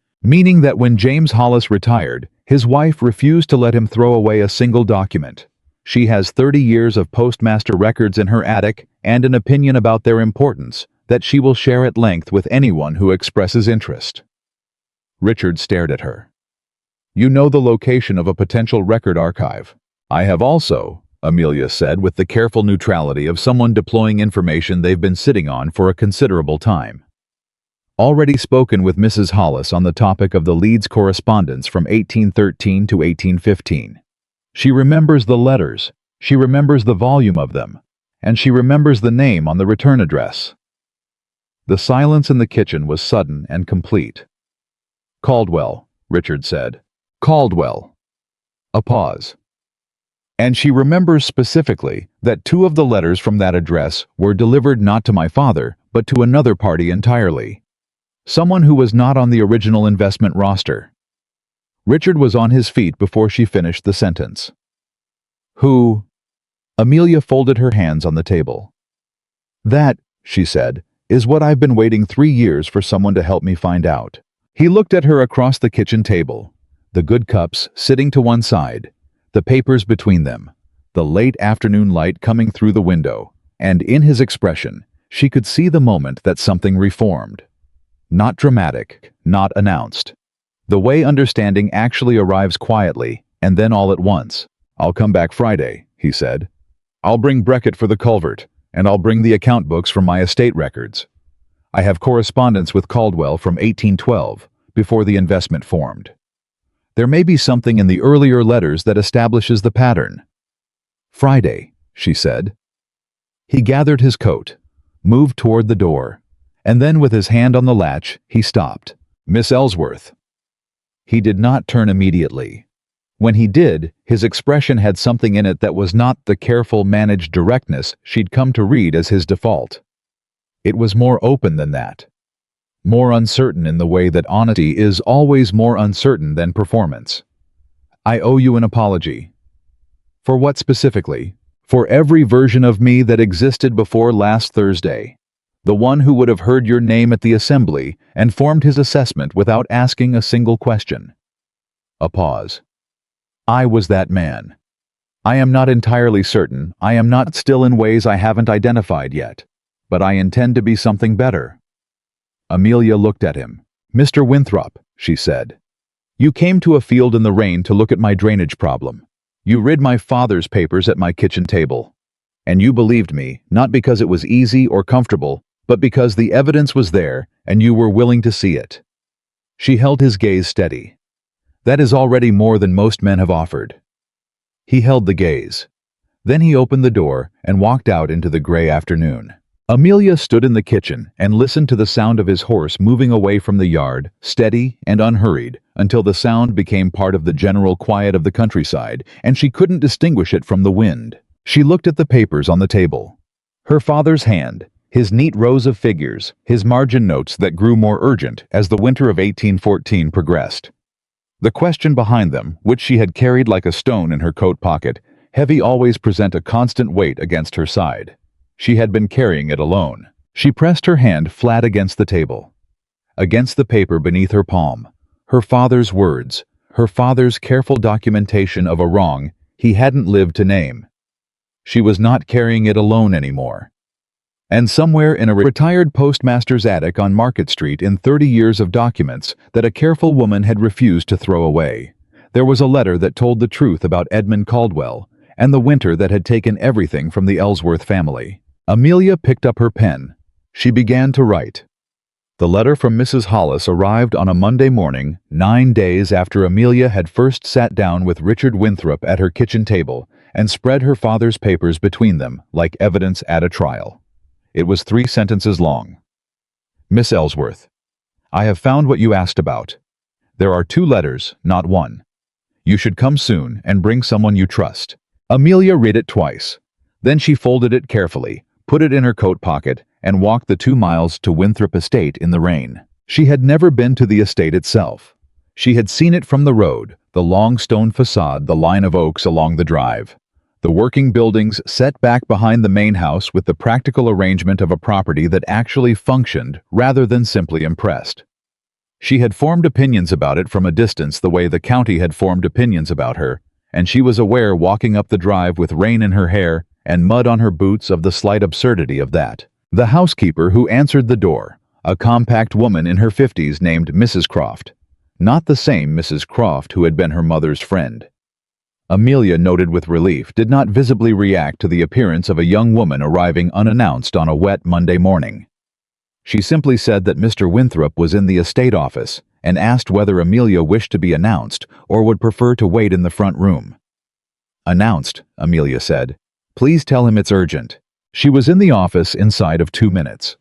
that when James Hollis retired, his wife refused to let him throw away a single document. She has 30 years of postmaster records in her attic and an opinion about their importance that she will share at length with anyone who expresses interest. Richard stared at her. You know the location of a potential record archive. I have also, Amelia said with the careful neutrality of someone deploying information they've been sitting on for a considerable time. Already spoken with Mrs. Hollis on the topic of the Leeds correspondence from 1813 to 1815. She remembers the letters, she remembers the volume of them, and she remembers the name on the return address. The silence in the kitchen was sudden and complete. Caldwell, Richard said. Caldwell. A pause. And she remembers specifically that 2 of the letters from that address were delivered not to my father, but to another party entirely. Someone who was not on the original investment roster. Richard was on his feet before she finished the sentence. Who? Amelia folded her hands on the table. That, she said, is what I've been waiting 3 years for someone to help me find out. He looked at her across the kitchen table, the good cups sitting to one side, the papers between them, the late afternoon light coming through the window, and in his expression, she could see the moment that something reformed. Not dramatic, not announced. The way understanding actually arrives quietly, and then all at once. I'll come back Friday, he said. I'll bring Breckett for the culvert, and I'll bring the account books from my estate records. I have correspondence with Caldwell from 1812, before the investment formed. There may be something in the earlier letters that establishes the pattern. Friday, she said. He gathered his coat, moved toward the door, and then with his hand on the latch, he stopped. Miss Ellsworth. He did not turn immediately. When he did, his expression had something in it that was not the careful, managed directness she'd come to read as his default. It was more open than that. More uncertain in the way that honesty is always more uncertain than performance. I owe you an apology. For what specifically? For every version of me that existed before last Thursday. The one who would have heard your name at the assembly and formed his assessment without asking a single question. A pause. I was that man. I am not entirely certain, I am not still in ways I haven't identified yet, but I intend to be something better. Amelia looked at him. Mr. Winthrop, she said. You came to a field in the rain to look at my drainage problem. You read my father's papers at my kitchen table. And you believed me, not because it was easy or comfortable, but because the evidence was there and you were willing to see it. She held his gaze steady. That is already more than most men have offered. He held the gaze. Then he opened the door and walked out into the gray afternoon. Amelia stood in the kitchen and listened to the sound of his horse moving away from the yard, steady and unhurried, until the sound became part of the general quiet of the countryside, and she couldn't distinguish it from the wind. She looked at the papers on the table. Her father's hand, his neat rows of figures, his margin notes that grew more urgent as the winter of 1814 progressed. The question behind them, which she had carried like a stone in her coat pocket, heavy always present a constant weight against her side. She had been carrying it alone. She pressed her hand flat against the table. Against the paper beneath her palm, her father's words, her father's careful documentation of a wrong he hadn't lived to name. She was not carrying it alone anymore. And somewhere in a retired postmaster's attic on Market Street in 30 years of documents that a careful woman had refused to throw away, there was a letter that told the truth about Edmund Caldwell and the winter that had taken everything from the Ellsworth family. Amelia picked up her pen. She began to write. The letter from Mrs. Hollis arrived on a Monday morning, 9 days after Amelia had first sat down with Richard Winthrop at her kitchen table and spread her father's papers between them like evidence at a trial. It was 3 sentences long. Miss Ellsworth, I have found what you asked about. There are 2 letters, not 1. You should come soon and bring someone you trust. Amelia read it twice. Then she folded it carefully, put it in her coat pocket, and walked the 2 miles to Winthrop Estate in the rain. She had never been to the estate itself. She had seen it from the road, the long stone facade, the line of oaks along the drive. The working buildings set back behind the main house with the practical arrangement of a property that actually functioned rather than simply impressed. She had formed opinions about it from a distance the way the county had formed opinions about her, and she was aware walking up the drive with rain in her hair and mud on her boots of the slight absurdity of that. The housekeeper who answered the door, a compact woman in her 50s named Mrs. Croft. Not the same Mrs. Croft who had been her mother's friend. Amelia noted with relief did not visibly react to the appearance of a young woman arriving unannounced on a wet Monday morning. She simply said that Mr. Winthrop was in the estate office and asked whether Amelia wished to be announced or would prefer to wait in the front room. "Announced," Amelia said. "Please tell him it's urgent." She was in the office inside of 2 minutes.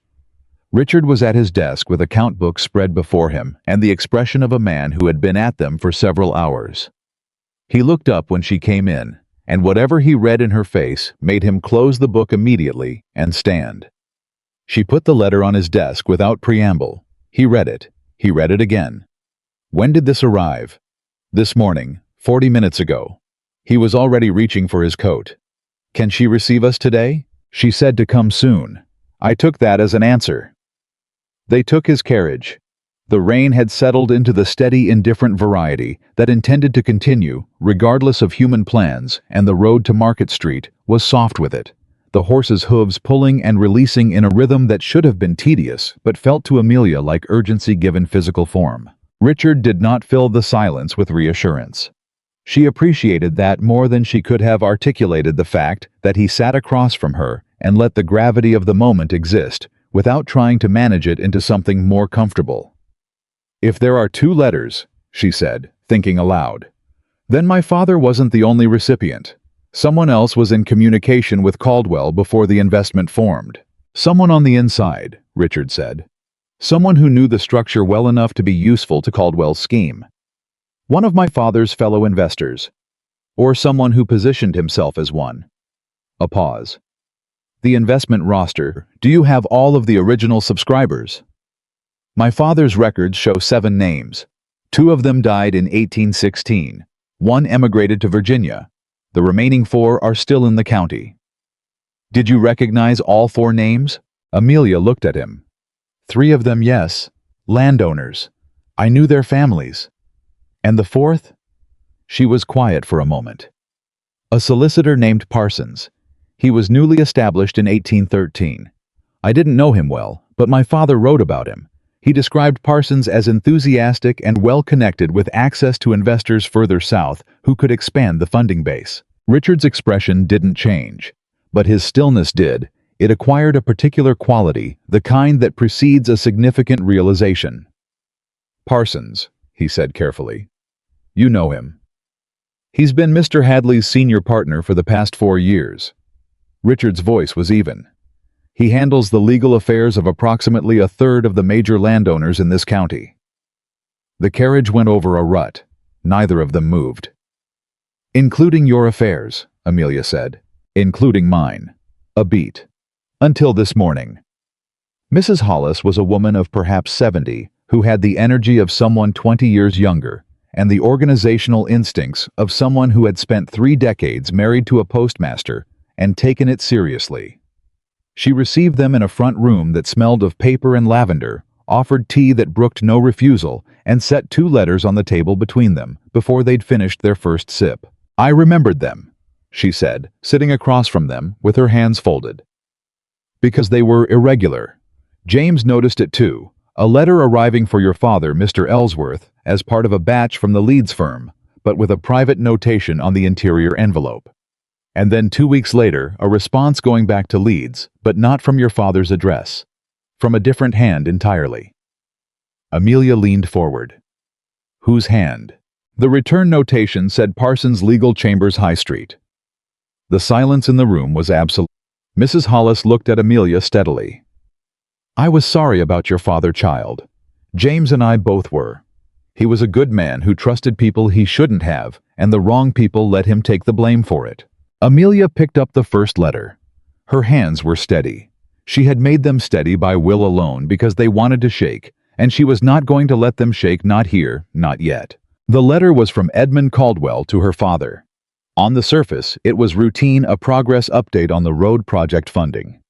Richard was at his desk with account books spread before him and the expression of a man who had been at them for several hours. He looked up when she came in, and whatever he read in her face made him close the book immediately and stand. She put the letter on his desk without preamble. He read it. He read it again. "When did this arrive?" "This morning, 40 minutes ago." He was already reaching for his coat. "Can she receive us today?" "She said to come soon." I took that as an answer. They took his carriage. The rain had settled into the steady, indifferent variety that intended to continue, regardless of human plans, and the road to Market Street was soft with it, the horses' hooves pulling and releasing in a rhythm that should have been tedious but felt to Amelia like urgency given physical form. Richard did not fill the silence with reassurance. She appreciated that more than she could have articulated the fact that he sat across from her and let the gravity of the moment exist, without trying to manage it into something more comfortable. "If there are 2 letters," she said, thinking aloud, "then my father wasn't the only recipient. Someone else was in communication with Caldwell before the investment formed." "Someone on the inside," Richard said. "Someone who knew the structure well enough to be useful to Caldwell's scheme. One of my father's fellow investors. Or someone who positioned himself as one." A pause. "The investment roster, do you have all of the original subscribers?" "My father's records show 7 names. 2 of them died in 1816. 1 emigrated to Virginia. The remaining 4 are still in the county." "Did you recognize all 4 names?" Amelia looked at him. 3 of them, yes. Landowners. I knew their families. "And the 4th?" She was quiet for a moment. "A solicitor named Parsons. He was newly established in 1813. I didn't know him well, but my father wrote about him. He described Parsons as enthusiastic and well-connected with access to investors further south who could expand the funding base." Richard's expression didn't change, but his stillness did. It acquired a particular quality, the kind that precedes a significant realization. "Parsons," he said carefully. "You know him. He's been Mr. Hadley's senior partner for the past 4 years. Richard's voice was even. "He handles the legal affairs of approximately 1/3 of the major landowners in this county." The carriage went over a rut. Neither of them moved. "Including your affairs," Amelia said. "Including mine." A beat. "Until this morning." Mrs. Hollis was a woman of perhaps 70 who had the energy of someone 20 years younger and the organizational instincts of someone who had spent 3 decades married to a postmaster and taken it seriously. She received them in a front room that smelled of paper and lavender, offered tea that brooked no refusal, and set 2 letters on the table between them before they'd finished their first sip. "I remembered them," she said, sitting across from them with her hands folded. "Because they were irregular. James noticed it too. A letter arriving for your father, Mr. Ellsworth, as part of a batch from the Leeds firm, but with a private notation on the interior envelope. And then 2 weeks later, a response going back to Leeds, but not from your father's address. From a different hand entirely." Amelia leaned forward. "Whose hand?" The return notation said Parsons Legal Chambers, High Street. The silence in the room was absolute. Mrs. Hollis looked at Amelia steadily. "I was sorry about your father, child. James and I both were. He was a good man who trusted people he shouldn't have, and the wrong people let him take the blame for it." Amelia picked up the first letter. Her hands were steady. She had made them steady by will alone because they wanted to shake, and she was not going to let them shake, not here, not yet. The letter was from Edmund Caldwell to her father. On the surface, it was routine, a progress update on the road project funding.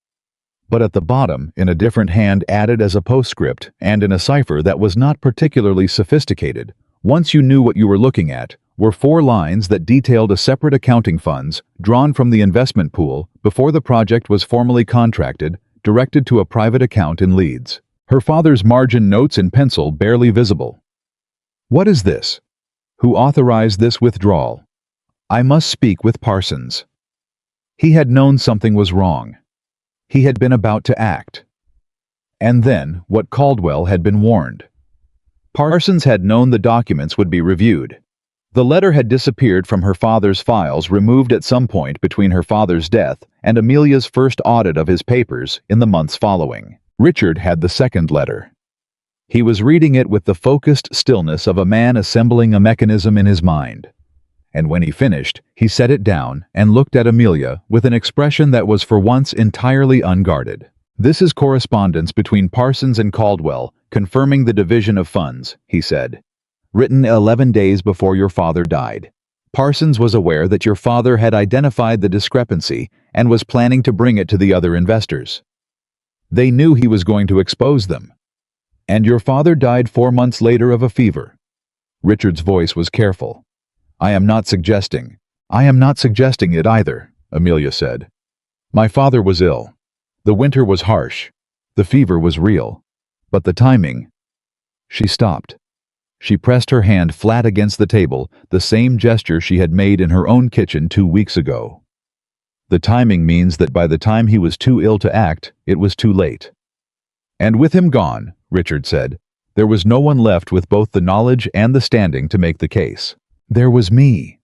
But at the bottom, in a different hand added as a postscript, and in a cipher that was not particularly sophisticated, once you knew what you were looking at, were 4 lines that detailed a separate accounting funds, drawn from the investment pool, before the project was formally contracted, directed to a private account in Leeds. Her father's margin notes in pencil barely visible. What is this? Who authorized this withdrawal? I must speak with Parsons. He had known something was wrong. He had been about to act. And then, what Caldwell had been warned. Parsons had known the documents would be reviewed. The letter had disappeared from her father's files, removed at some point between her father's death and Amelia's first audit of his papers in the months following. Richard had the second letter. He was reading it with the focused stillness of a man assembling a mechanism in his mind. And when he finished, he set it down and looked at Amelia with an expression that was for once entirely unguarded. This is correspondence between Parsons and Caldwell, confirming the division of funds, he said. Written 11 days before your father died. Parsons was aware that your father had identified the discrepancy and was planning to bring it to the other investors. They knew he was going to expose them. And your father died 4 months later of a fever. Richard's voice was careful. I am not suggesting it either, Amelia said. My father was ill. The winter was harsh. The fever was real. But the timing... She stopped. She pressed her hand flat against the table, the same gesture she had made in her own kitchen 2 weeks ago. The timing means that by the time he was too ill to act, it was too late. And with him gone, Richard said, there was no one left with both the knowledge and the standing to make the case. There was me.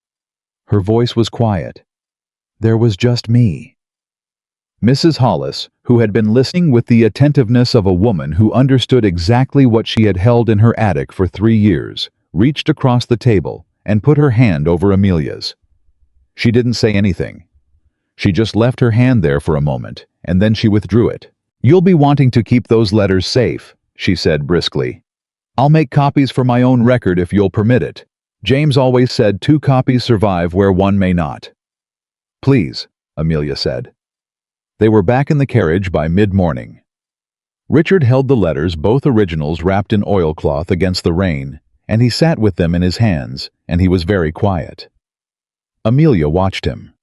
Her voice was quiet. There was just me. Mrs. Hollis, who had been listening with the attentiveness of a woman who understood exactly what she had held in her attic for 3 years, reached across the table and put her hand over Amelia's. She didn't say anything. She just left her hand there for a moment, and then she withdrew it. You'll be wanting to keep those letters safe, she said briskly. I'll make copies for my own record if you'll permit it. James always said 2 copies survive where 1 may not. Please, Amelia said. They were back in the carriage by mid-morning. Richard held the letters, both originals wrapped in oilcloth, against the rain, and he sat with them in his hands, and he was very quiet. Amelia watched him.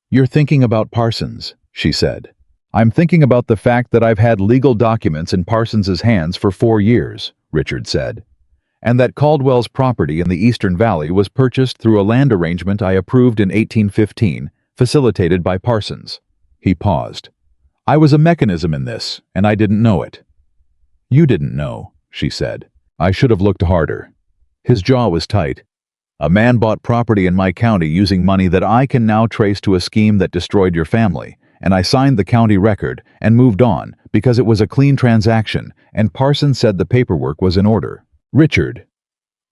You're thinking about Parsons, she said. I'm thinking about the fact that I've had legal documents in Parsons's hands for 4 years, Richard said, and that Caldwell's property in the Eastern Valley was purchased through a land arrangement I approved in 1815, facilitated by Parsons. He paused. I was a mechanism in this, and I didn't know it. You didn't know, she said. I should have looked harder. His jaw was tight. A man bought property in my county using money that I can now trace to a scheme that destroyed your family, and I signed the county record and moved on because it was a clean transaction, and Parsons said the paperwork was in order. Richard.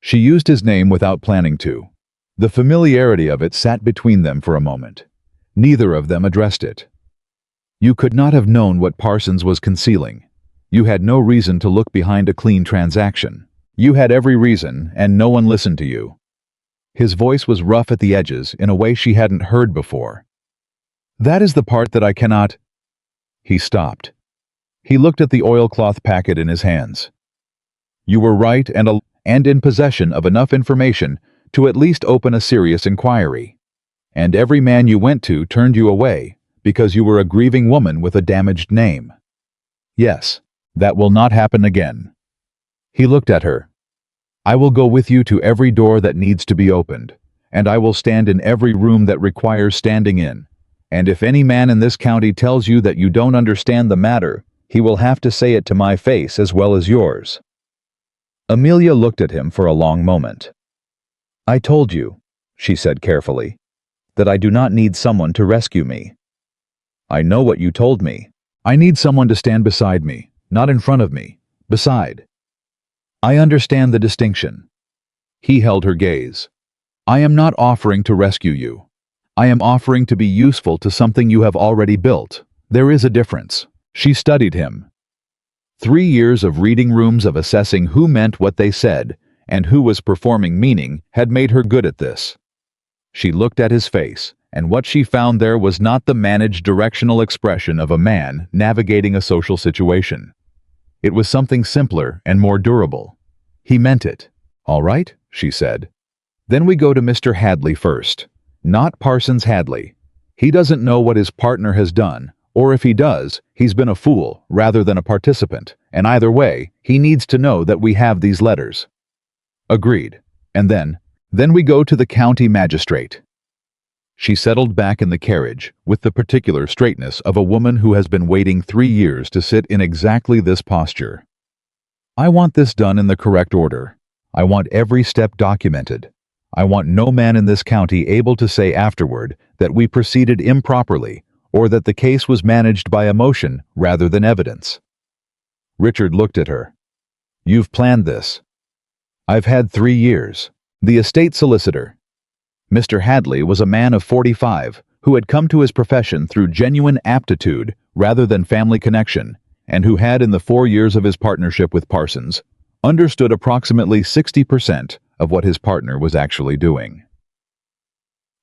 She used his name without planning to. The familiarity of it sat between them for a moment. Neither of them addressed it. You could not have known what Parsons was concealing. You had no reason to look behind a clean transaction. You had every reason, and no one listened to you. His voice was rough at the edges in a way she hadn't heard before. That is the part that I cannot... He stopped. He looked at the oilcloth packet in his hands. You were right and in possession of enough information to at least open a serious inquiry. And every man you went to turned you away because you were a grieving woman with a damaged name. Yes, that will not happen again. He looked at her. I will go with you to every door that needs to be opened, and I will stand in every room that requires standing in. And if any man in this county tells you that you don't understand the matter, he will have to say it to my face as well as yours. Amelia looked at him for a long moment. I told you, she said carefully, that I do not need someone to rescue me. I know what you told me. I need someone to stand beside me, not in front of me, beside. I understand the distinction. He held her gaze. I am not offering to rescue you. I am offering to be useful to something you have already built. There is a difference. She studied him. 3 years of reading rooms of assessing who meant what they said and who was performing meaning had made her good at this. She looked at his face, and what she found there was not the managed directional expression of a man navigating a social situation. It was something simpler and more durable. He meant it. "All right," she said. "Then we go to Mr. Hadley first. Not Parsons Hadley. He doesn't know what his partner has done, or if he does, he's been a fool rather than a participant, and either way, he needs to know that we have these letters." "Agreed. And then we go to the county magistrate." She settled back in the carriage with the particular straightness of a woman who has been waiting 3 years to sit in exactly this posture. "I want this done in the correct order. I want every step documented. I want no man in this county able to say afterward that we proceeded improperly or that the case was managed by emotion rather than evidence." Richard looked at her. "You've planned this." "I've had 3 years. The estate solicitor." Mr. Hadley was a man of 45 who had come to his profession through genuine aptitude rather than family connection, and who had, in the 4 years of his partnership with Parsons, understood approximately 60% of what his partner was actually doing.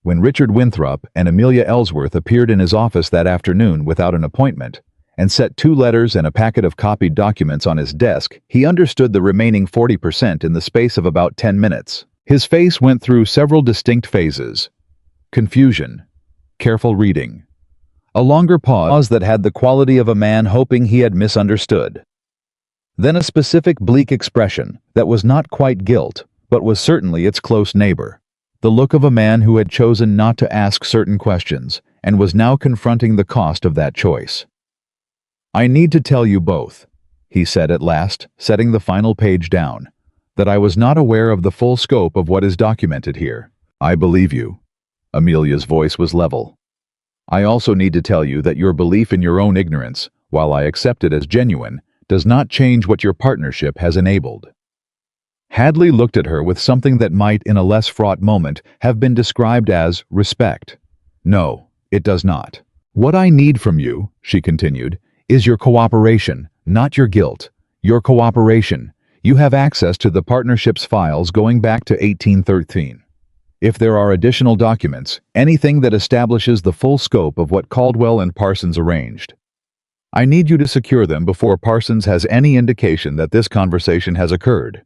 When Richard Winthrop and Amelia Ellsworth appeared in his office that afternoon without an appointment, and set 2 letters and a packet of copied documents on his desk, he understood the remaining 40% in the space of about 10 minutes. His face went through several distinct phases: confusion, careful reading, a longer pause that had the quality of a man hoping he had misunderstood, then a specific bleak expression that was not quite guilt, but was certainly its close neighbor, the look of a man who had chosen not to ask certain questions and was now confronting the cost of that choice. "I need to tell you both," he said at last, setting the final page down, "that I was not aware of the full scope of what is documented here." "I believe you." Amelia's voice was level. "I also need to tell you that your belief in your own ignorance, while I accept it as genuine, does not change what your partnership has enabled." Hadley looked at her with something that might, in a less fraught moment, have been described as respect. "No, it does not. What I need from you," she continued, "is your cooperation, not your guilt. Your cooperation. You have access to the partnership's files going back to 1813. If there are additional documents, anything that establishes the full scope of what Caldwell and Parsons arranged, I need you to secure them before Parsons has any indication that this conversation has occurred."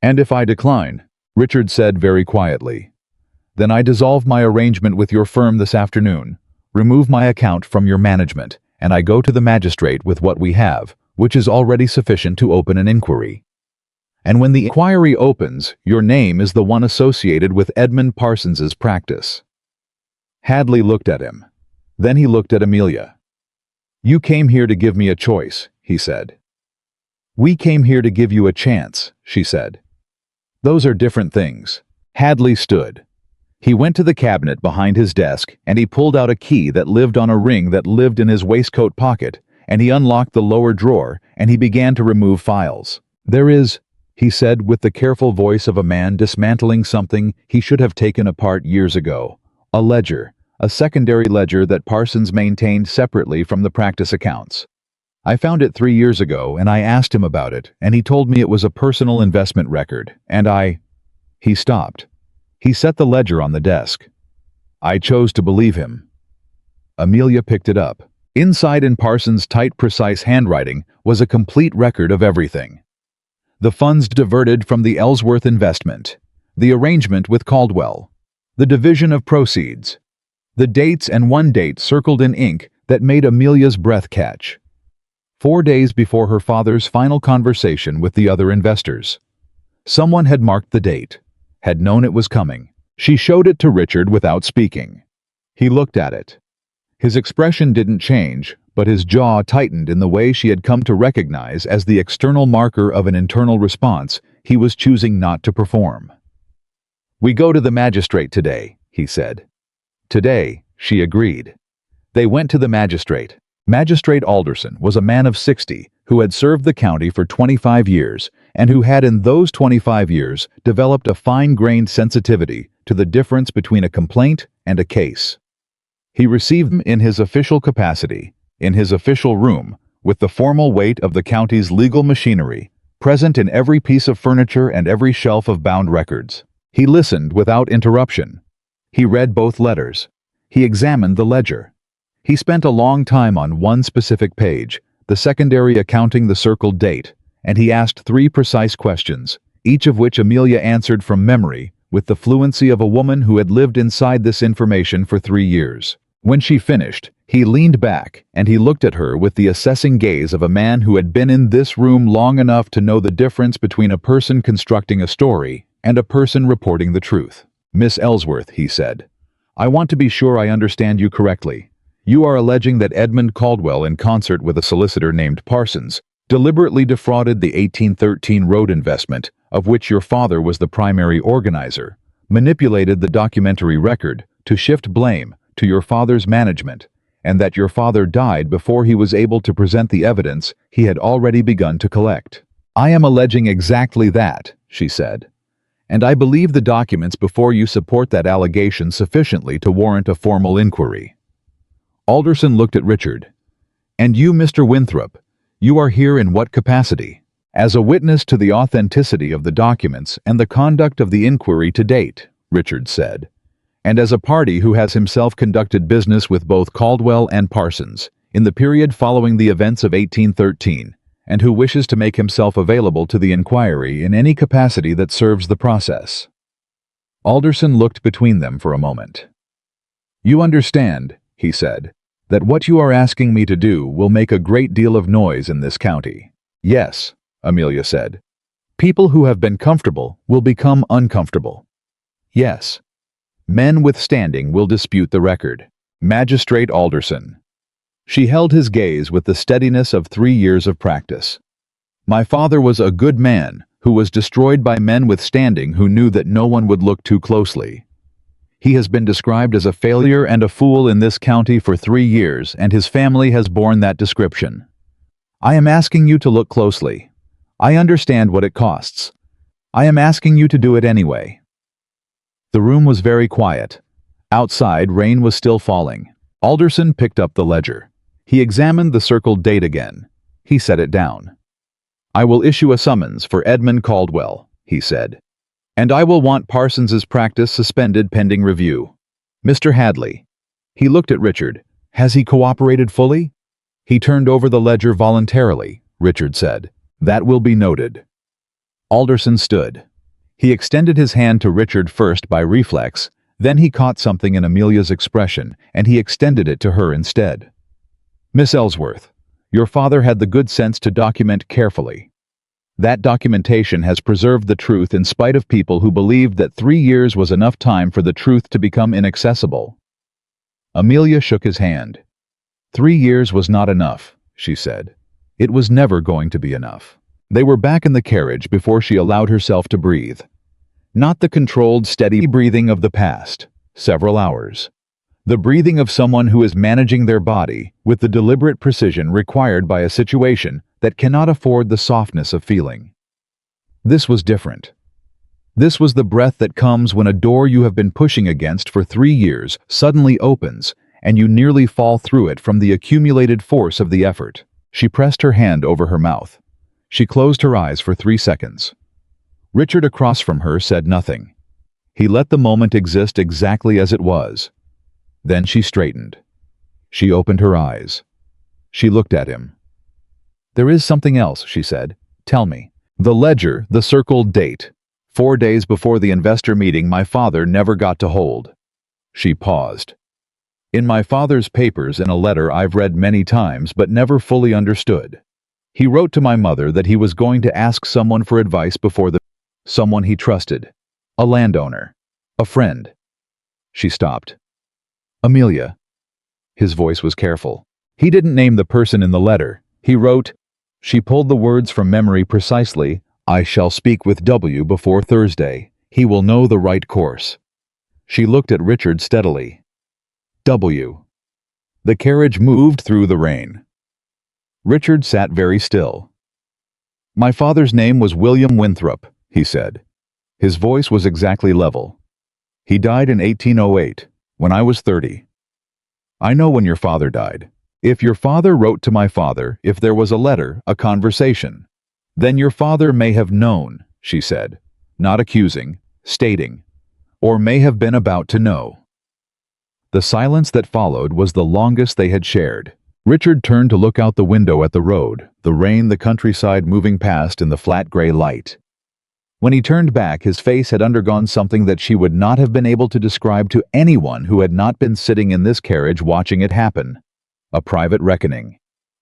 "And if I decline," Richard said very quietly, "then I dissolve my arrangement with your firm this afternoon, remove my account from your management, and I go to the magistrate with what we have, which is already sufficient to open an inquiry. And when the inquiry opens, your name is the one associated with Edmund Parsons's practice." Hadley looked at him. Then he looked at Amelia. "You came here to give me a choice," he said. "We came here to give you a chance," she said. "Those are different things." Hadley stood. He went to the cabinet behind his desk, and he pulled out a key that lived on a ring that lived in his waistcoat pocket, and he unlocked the lower drawer, and he began to remove files. "There is," he said with the careful voice of a man dismantling something he should have taken apart years ago, "a ledger, a secondary ledger that Parsons maintained separately from the practice accounts. I found it 3 years ago, and I asked him about it, and he told me it was a personal investment record, and He stopped. He set the ledger on the desk. I chose to believe him. Amelia picked it up. Inside, in Parsons' tight, precise handwriting, was a complete record of everything. The funds diverted from the Ellsworth investment, the arrangement with Caldwell, the division of proceeds, the dates, and one date circled in ink that made Amelia's breath catch. 4 days before her father's final conversation with the other investors. Someone had marked the date, had known it was coming. She showed it to Richard without speaking. He looked at it. His expression didn't change, but his jaw tightened in the way she had come to recognize as the external marker of an internal response he was choosing not to perform. "We go to the magistrate today," he said. "Today," she agreed. They went to the magistrate. Magistrate Alderson was a man of 60 who had served the county for 25 years and who had in those 25 years developed a fine-grained sensitivity to the difference between a complaint and a case. He received them in his official capacity, in his official room, with the formal weight of the county's legal machinery present in every piece of furniture and every shelf of bound records. He listened without interruption. He read both letters. He examined the ledger. He spent a long time on one specific page, the secondary accounting the circled date, and he asked 3 precise questions, each of which Amelia answered from memory, with the fluency of a woman who had lived inside this information for 3 years. When she finished, he leaned back, and he looked at her with the assessing gaze of a man who had been in this room long enough to know the difference between a person constructing a story and a person reporting the truth. "Miss Ellsworth," he said, "I want to be sure I understand you correctly. You are alleging that Edmund Caldwell, in concert with a solicitor named Parsons, deliberately defrauded the 1813 road investment, of which your father was the primary organizer, manipulated the documentary record to shift blame to your father's management, and that your father died before he was able to present the evidence he had already begun to collect." "I am alleging exactly that," she said, "and I believe the documents before you support that allegation sufficiently to warrant a formal inquiry." Alderson looked at Richard. "And you, Mr. Winthrop, you are here in what capacity?" "As a witness to the authenticity of the documents and the conduct of the inquiry to date," Richard said, "and as a party who has himself conducted business with both Caldwell and Parsons in the period following the events of 1813, and who wishes to make himself available to the inquiry in any capacity that serves the process." Alderson looked between them for a moment. "You understand," he said, "that what you are asking me to do will make a great deal of noise in this county." "Yes," Amelia said. "People who have been comfortable will become uncomfortable." "Yes. Men with standing will dispute the record." Magistrate Alderson. She held his gaze with the steadiness of 3 years of practice. "My father was a good man who was destroyed by men with standing who knew that no one would look too closely. He has been described as a failure and a fool in this county for 3 years, and his family has borne that description. I am asking you to look closely. I understand what it costs. I am asking you to do it anyway." The room was very quiet. Outside, rain was still falling. Alderson picked up the ledger. He examined the circled date again. He set it down. "I will issue a summons for Edmund Caldwell," he said. "And I will want Parsons's practice suspended pending review. Mr. Hadley." He looked at Richard. "Has he cooperated fully?" "He turned over the ledger voluntarily," Richard said. "That will be noted." Alderson stood. He extended his hand to Richard first by reflex, then he caught something in Amelia's expression, and he extended it to her instead. "Miss Ellsworth, your father had the good sense to document carefully. That documentation has preserved the truth in spite of people who believed that 3 years was enough time for the truth to become inaccessible." Amelia shook his hand. 3 years was not enough, she said. It was never going to be enough. They were back in the carriage before she allowed herself to breathe. Not the controlled, steady breathing of the past, several hours. The breathing of someone who is managing their body with the deliberate precision required by a situation that cannot afford the softness of feeling. This was different. This was the breath that comes when a door you have been pushing against for 3 years suddenly opens, and you nearly fall through it from the accumulated force of the effort. She pressed her hand over her mouth. She closed her eyes for 3 seconds. Richard across from her said nothing. He let the moment exist exactly as it was. Then she straightened. She opened her eyes. She looked at him. "There is something else," she said. "Tell me." "The ledger, the circled date. 4 days before the investor meeting my father never got to hold." She paused. "In my father's papers in a letter I've read many times but never fully understood. He wrote to my mother that he was going to ask someone for advice before someone he trusted. A landowner. A friend." She stopped. "Amelia." His voice was careful. "He didn't name the person in the letter. He wrote," she pulled the words from memory precisely, "I shall speak with W before Thursday. He will know the right course." She looked at Richard steadily. W. The carriage moved through the rain. Richard sat very still. "My father's name was William Winthrop," he said. His voice was exactly level. "He died in 1808, when I was 30. I know when your father died. If your father wrote to my father, if there was a letter, a conversation, then your father may have known, she said, not accusing, stating, or may have been about to know. The silence that followed was the longest they had shared. Richard turned to look out the window at the road, the rain, the countryside moving past in the flat gray light. When he turned back, his face had undergone something that she would not have been able to describe to anyone who had not been sitting in this carriage watching it happen. A private reckoning.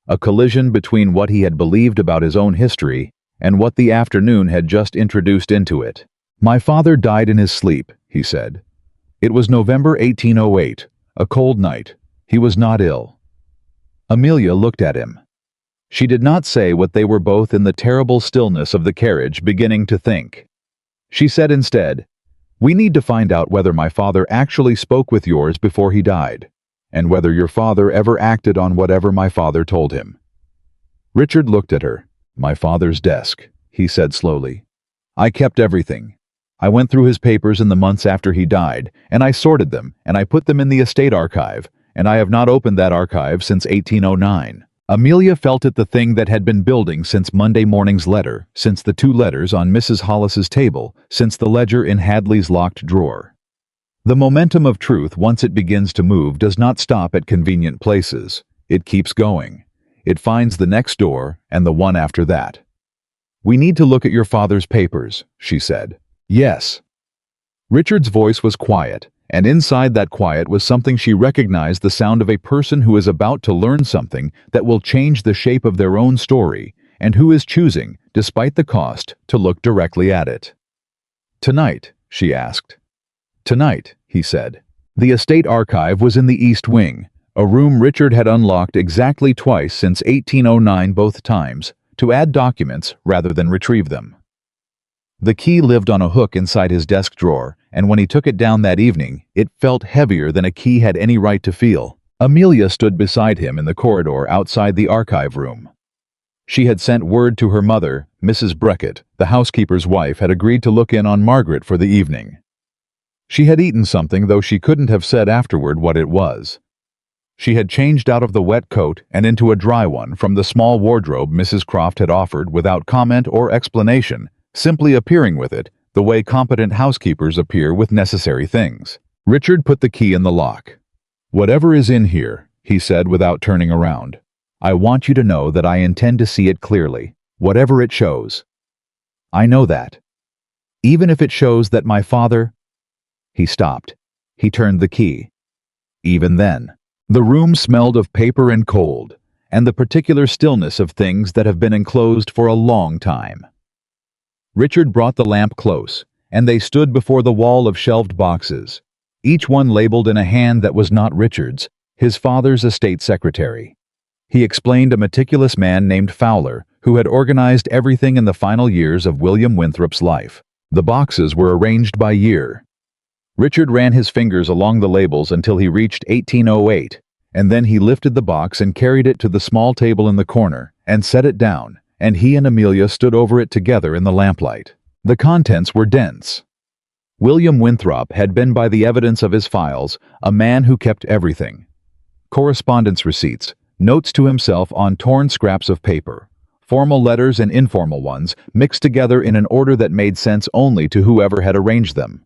A collision between what he had believed about his own history and what the afternoon had just introduced into it. My father died in his sleep, he said. It was November 1808, a cold night. He was not ill. Amelia looked at him. She did not say what they were both in the terrible stillness of the carriage beginning to think. She said instead, "We need to find out whether my father actually spoke with yours before he died, and whether your father ever acted on whatever my father told him." Richard looked at her. "My father's desk," he said slowly. "I kept everything. I went through his papers in the months after he died, and I sorted them, and I put them in the estate archive, and I have not opened that archive since 1809. Amelia felt it the thing that had been building since Monday morning's letter, since the 2 letters on Mrs. Hollis's table, since the ledger in Hadley's locked drawer. The momentum of truth, once it begins to move, does not stop at convenient places. It keeps going. It finds the next door and the one after that. "We need to look at your father's papers," she said. "Yes." Richard's voice was quiet, and inside that quiet was something she recognized, the sound of a person who is about to learn something that will change the shape of their own story, and who is choosing, despite the cost, to look directly at it. "Tonight?" she asked. "Tonight," he said. The estate archive was in the East Wing, a room Richard had unlocked exactly twice since 1809, both times, to add documents rather than retrieve them. The key lived on a hook inside his desk drawer, and when he took it down that evening, it felt heavier than a key had any right to feel. Amelia stood beside him in the corridor outside the archive room. She had sent word to her mother, Mrs. Breckett, the housekeeper's wife, had agreed to look in on Margaret for the evening. She had eaten something, though she couldn't have said afterward what it was. She had changed out of the wet coat and into a dry one from the small wardrobe Mrs. Croft had offered without comment or explanation, simply appearing with it, the way competent housekeepers appear with necessary things. Richard put the key in the lock. "Whatever is in here," he said without turning around, "I want you to know that I intend to see it clearly, whatever it shows. I know that. Even if it shows that my father—" He stopped. He turned the key. Even then, the room smelled of paper and cold, and the particular stillness of things that have been enclosed for a long time. Richard brought the lamp close, and they stood before the wall of shelved boxes, each one labeled in a hand that was not Richard's, his father's estate secretary. He explained a meticulous man named Fowler, who had organized everything in the final years of William Winthrop's life. The boxes were arranged by year. Richard ran his fingers along the labels until he reached 1808, and then he lifted the box and carried it to the small table in the corner, and set it down, and he and Amelia stood over it together in the lamplight. The contents were dense. William Winthrop had been, by the evidence of his files, a man who kept everything. Correspondence receipts, notes to himself on torn scraps of paper, formal letters and informal ones, mixed together in an order that made sense only to whoever had arranged them.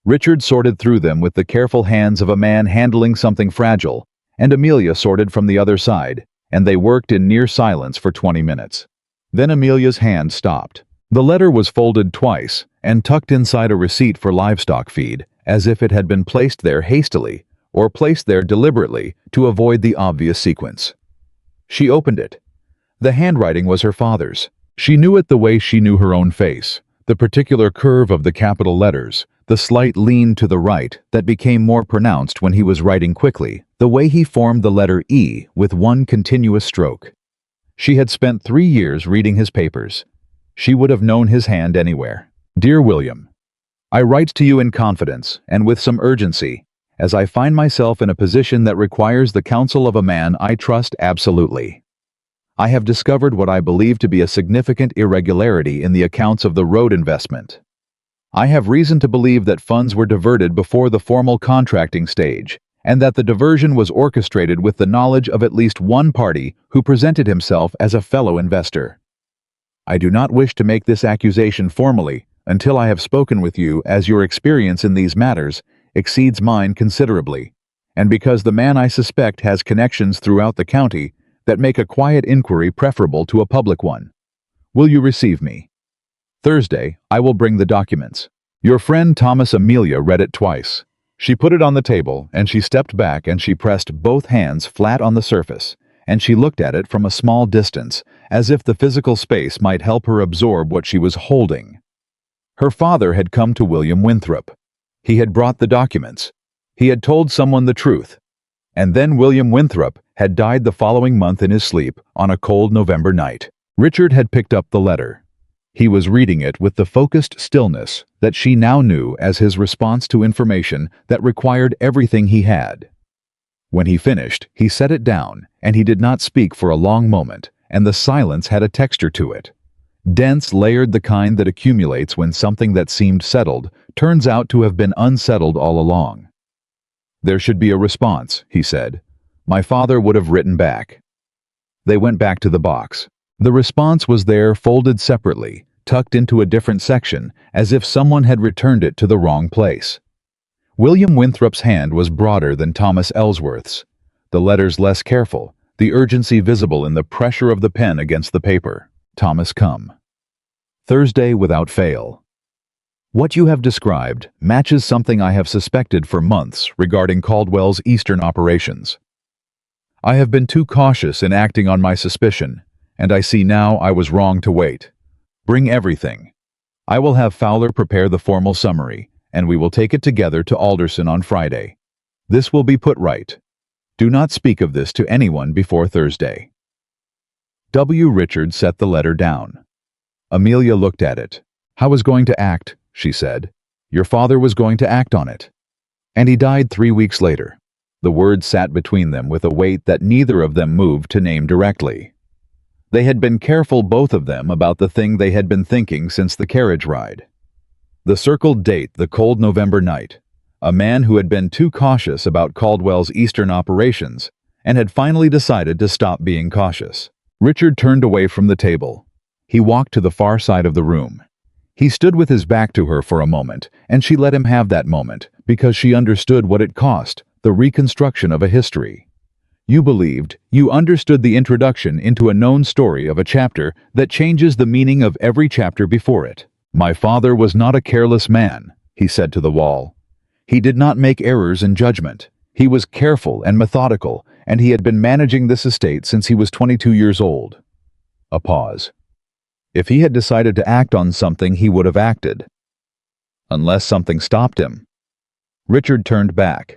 Richard sorted through them with the careful hands of a man handling something fragile, and Amelia sorted from the other side, and they worked in near silence for 20 minutes. Then Amelia's hand stopped. The letter was folded twice and tucked inside a receipt for livestock feed, as if it had been placed there hastily, or placed there deliberately to avoid the obvious sequence. She opened it. The handwriting was her father's. She knew it the way she knew her own face, the particular curve of the capital letters, the slight lean to the right that became more pronounced when he was writing quickly, the way he formed the letter E with one continuous stroke. She had spent 3 years reading his papers. She would have known his hand anywhere. "Dear William, I write to you in confidence and with some urgency, as I find myself in a position that requires the counsel of a man I trust absolutely. I have discovered what I believe to be a significant irregularity in the accounts of the road investment. I have reason to believe that funds were diverted before the formal contracting stage, and that the diversion was orchestrated with the knowledge of at least one party who presented himself as a fellow investor. I do not wish to make this accusation formally until I have spoken with you, as your experience in these matters exceeds mine considerably, and because the man I suspect has connections throughout the county that make a quiet inquiry preferable to a public one. Will you receive me? Thursday, I will bring the documents. Your friend Thomas. Amelia read it twice. She put it on the table, and she stepped back and she pressed both hands flat on the surface, and she looked at it from a small distance, as if the physical space might help her absorb what she was holding. Her father had come to William Winthrop. He had brought the documents. He had told someone the truth. And then William Winthrop had died the following month in his sleep on a cold November night. Richard had picked up the letter. He was reading it with the focused stillness that she now knew as his response to information that required everything he had. When he finished, he set it down, and he did not speak for a long moment, and the silence had a texture to it. Dense, layered, the kind that accumulates when something that seemed settled turns out to have been unsettled all along. There should be a response, he said. My father would have written back. They went back to the box. The response was there, folded separately, tucked into a different section, as if someone had returned it to the wrong place. William Winthrop's hand was broader than Thomas Ellsworth's, the letters less careful, the urgency visible in the pressure of the pen against the paper. Thomas come. Thursday without fail. What you have described matches something I have suspected for months regarding Caldwell's Eastern operations. I have been too cautious in acting on my suspicion, and I see now I was wrong to wait. Bring everything. I will have Fowler prepare the formal summary, and we will take it together to Alderson on Friday. This will be put right. Do not speak of this to anyone before Thursday. W. Richard set the letter down. Amelia looked at it. I was going to act, she said. Your father was going to act on it. And he died 3 weeks later. The words sat between them with a weight that neither of them moved to name directly. They had been careful, both of them, about the thing they had been thinking since the carriage ride. The circled date, the cold November night. A man who had been too cautious about Caldwell's Eastern operations and had finally decided to stop being cautious. Richard turned away from the table. He walked to the far side of the room. He stood with his back to her for a moment, and she let him have that moment because she understood what it cost, the reconstruction of a history. You believed, you understood the introduction into a known story of a chapter that changes the meaning of every chapter before it. My father was not a careless man, he said to the wall. He did not make errors in judgment. He was careful and methodical, and he had been managing this estate since he was 22 years old. A pause. If he had decided to act on something, he would have acted. Unless something stopped him. Richard turned back.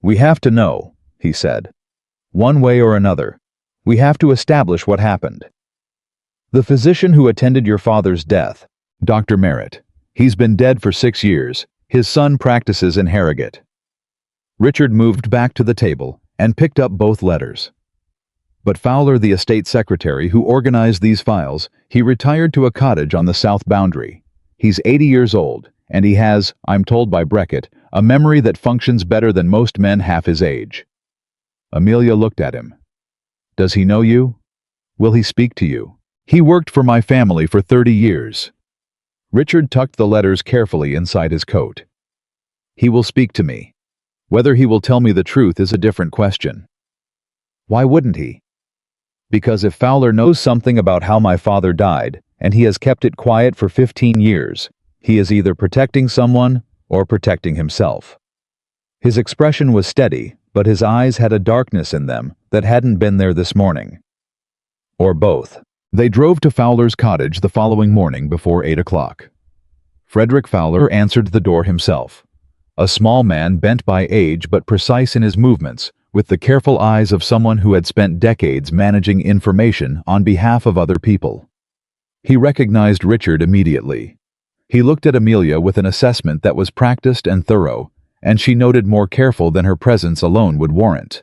We have to know, he said. One way or another. We have to establish what happened. The physician who attended your father's death, Dr. Merritt, he's been dead for 6 years. His son practices in Harrogate. Richard moved back to the table and picked up both letters. But Fowler, the estate secretary who organized these files, he retired to a cottage on the south boundary. He's 80 years old, and he has, I'm told by Beckett, a memory that functions better than most men half his age. Amelia looked at him. Does he know you? Will he speak to you? He worked for my family for 30 years. Richard tucked the letters carefully inside his coat. He will speak to me. Whether he will tell me the truth is a different question. Why wouldn't he? Because if Fowler knows something about how my father died, and he has kept it quiet for 15 years, he is either protecting someone or protecting himself. His expression was steady, but his eyes had a darkness in them that hadn't been there this morning. Or both. They drove to Fowler's cottage the following morning before 8 o'clock. Frederick Fowler answered the door himself. A small man bent by age but precise in his movements, with the careful eyes of someone who had spent decades managing information on behalf of other people. He recognized Richard immediately. He looked at Amelia with an assessment that was practiced and thorough, and she noted more careful than her presence alone would warrant.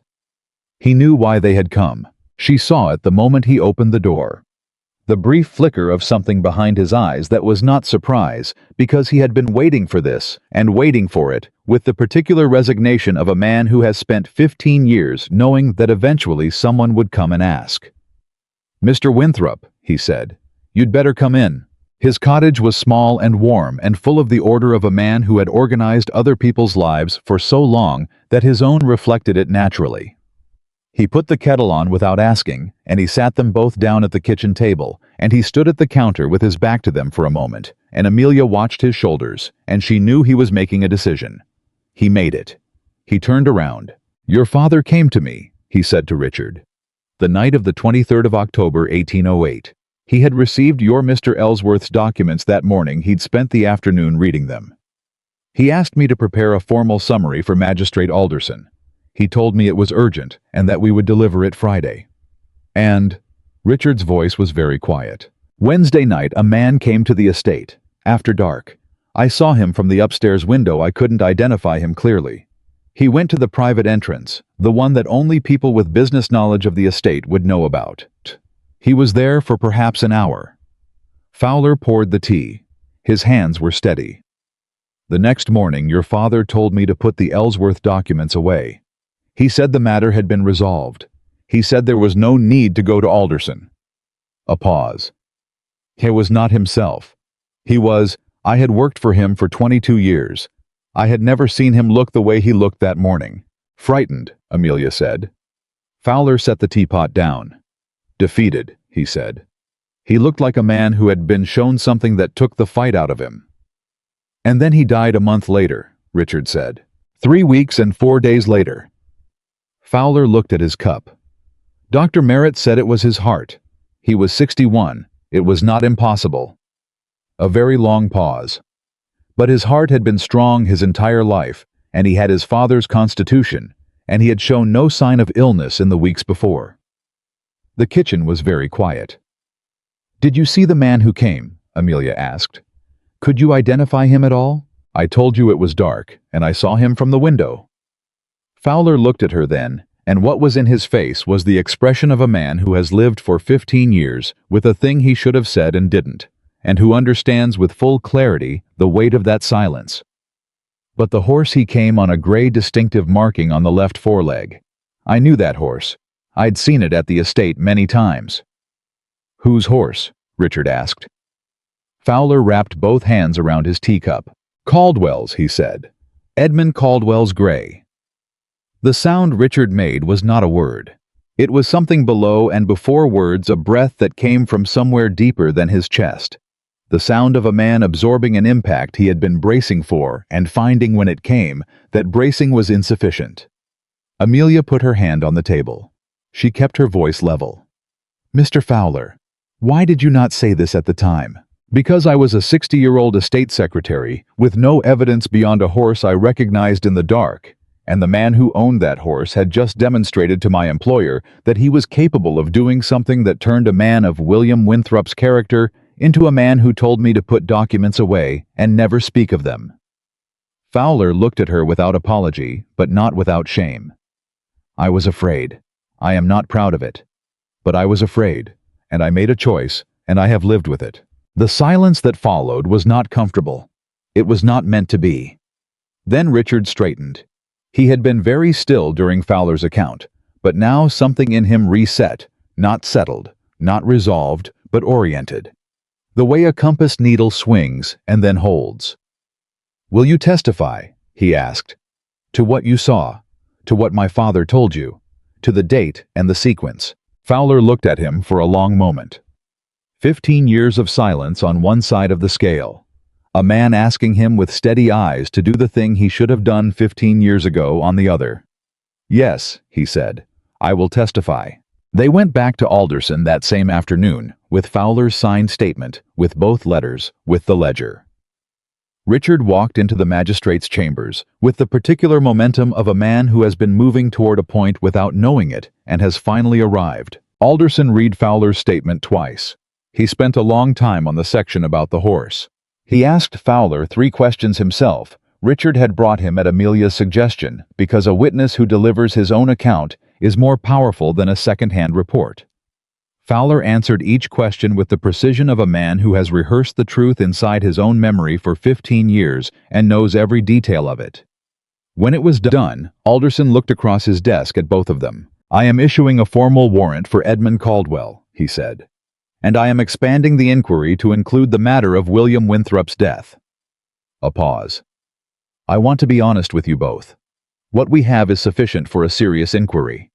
He knew why they had come. She saw it the moment he opened the door. The brief flicker of something behind his eyes that was not surprise, because he had been waiting for this, and waiting for it, with the particular resignation of a man who has spent 15 years knowing that eventually someone would come and ask. "Mr. Winthrop," he said, "you'd better come in." His cottage was small and warm and full of the order of a man who had organized other people's lives for so long that his own reflected it naturally. He put the kettle on without asking, and he sat them both down at the kitchen table, and he stood at the counter with his back to them for a moment, and Amelia watched his shoulders, and she knew he was making a decision. He made it. He turned around. "Your father came to me," he said to Richard. "The night of the 23rd of October, 1808. He had received your Mr. Ellsworth's documents that morning. He'd spent the afternoon reading them. He asked me to prepare a formal summary for Magistrate Alderson. He told me it was urgent and that we would deliver it Friday. And—" Richard's voice was very quiet. "Wednesday night a man came to the estate, after dark. I saw him from the upstairs window. I couldn't identify him clearly. He went to the private entrance, the one that only people with business knowledge of the estate would know about. He was there for perhaps an hour." Fowler poured the tea. His hands were steady. "The next morning your father told me to put the Ellsworth documents away. He said the matter had been resolved. He said there was no need to go to Alderson." A pause. "He was not himself. He was— I had worked for him for 22 years. I had never seen him look the way he looked that morning." "Frightened," Amelia said. Fowler set the teapot down. "Defeated," he said. "He looked like a man who had been shown something that took the fight out of him." "And then he died a month later," Richard said. 3 weeks and 4 days later." Fowler looked at his cup. "Dr. Merritt said it was his heart. He was 61. It was not impossible." A very long pause. "But his heart had been strong his entire life, and he had his father's constitution, and he had shown no sign of illness in the weeks before." The kitchen was very quiet. "Did you see the man who came?" Amelia asked. "Could you identify him at all?" "I told you it was dark, and I saw him from the window." Fowler looked at her then, and what was in his face was the expression of a man who has lived for 15 years with a thing he should have said and didn't, and who understands with full clarity the weight of that silence. "But the horse, he came on a gray distinctive marking on the left foreleg. I knew that horse. I'd seen it at the estate many times." "Whose horse?" Richard asked. Fowler wrapped both hands around his teacup. "Caldwell's," he said. "Edmund Caldwell's gray." The sound Richard made was not a word. It was something below and before words, a breath that came from somewhere deeper than his chest. The sound of a man absorbing an impact he had been bracing for and finding when it came that bracing was insufficient. Amelia put her hand on the table. She kept her voice level. "Mr. Fowler, why did you not say this at the time?" "Because I was a 60-year-old estate secretary with no evidence beyond a horse I recognized in the dark, and the man who owned that horse had just demonstrated to my employer that he was capable of doing something that turned a man of William Winthrop's character into a man who told me to put documents away and never speak of them." Fowler looked at her without apology, but not without shame. "I was afraid. I am not proud of it. But I was afraid, and I made a choice, and I have lived with it." The silence that followed was not comfortable. It was not meant to be. Then Richard straightened. He had been very still during Fowler's account, but now something in him reset, not settled, not resolved, but oriented. The way a compass needle swings and then holds. "Will you testify?" he asked. "To what you saw? To what my father told you? To the date and the sequence?" Fowler looked at him for a long moment. 15 years of silence on one side of the scale. A man asking him with steady eyes to do the thing he should have done 15 years ago on the other. "Yes," he said, "I will testify." They went back to Alderson that same afternoon, with Fowler's signed statement, with both letters, with the ledger. Richard walked into the magistrate's chambers with the particular momentum of a man who has been moving toward a point without knowing it and has finally arrived. Alderson read Fowler's statement twice. He spent a long time on the section about the horse. He asked Fowler 3 questions himself. Richard had brought him at Amelia's suggestion because a witness who delivers his own account is more powerful than a second-hand report. Fowler answered each question with the precision of a man who has rehearsed the truth inside his own memory for 15 years and knows every detail of it. When it was done, Alderson looked across his desk at both of them. "I am issuing a formal warrant for Edmund Caldwell," he said, "and I am expanding the inquiry to include the matter of William Winthrop's death." A pause. "I want to be honest with you both. What we have is sufficient for a serious inquiry.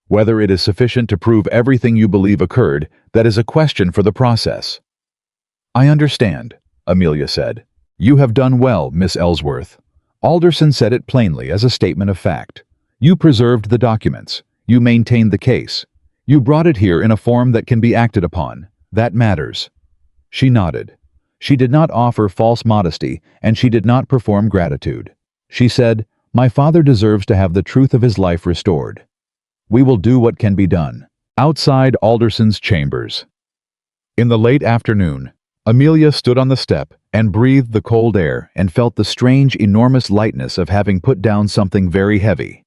Whether it is sufficient to prove everything you believe occurred, that is a question for the process." "I understand," Amelia said. "You have done well, Miss Ellsworth." Alderson said it plainly as a statement of fact. "You preserved the documents. You maintained the case. You brought it here in a form that can be acted upon. That matters." She nodded. She did not offer false modesty, and she did not perform gratitude. She said, "My father deserves to have the truth of his life restored. We will do what can be done." Outside Alderson's chambers. In the late afternoon, Amelia stood on the step and breathed the cold air and felt the strange, enormous lightness of having put down something very heavy.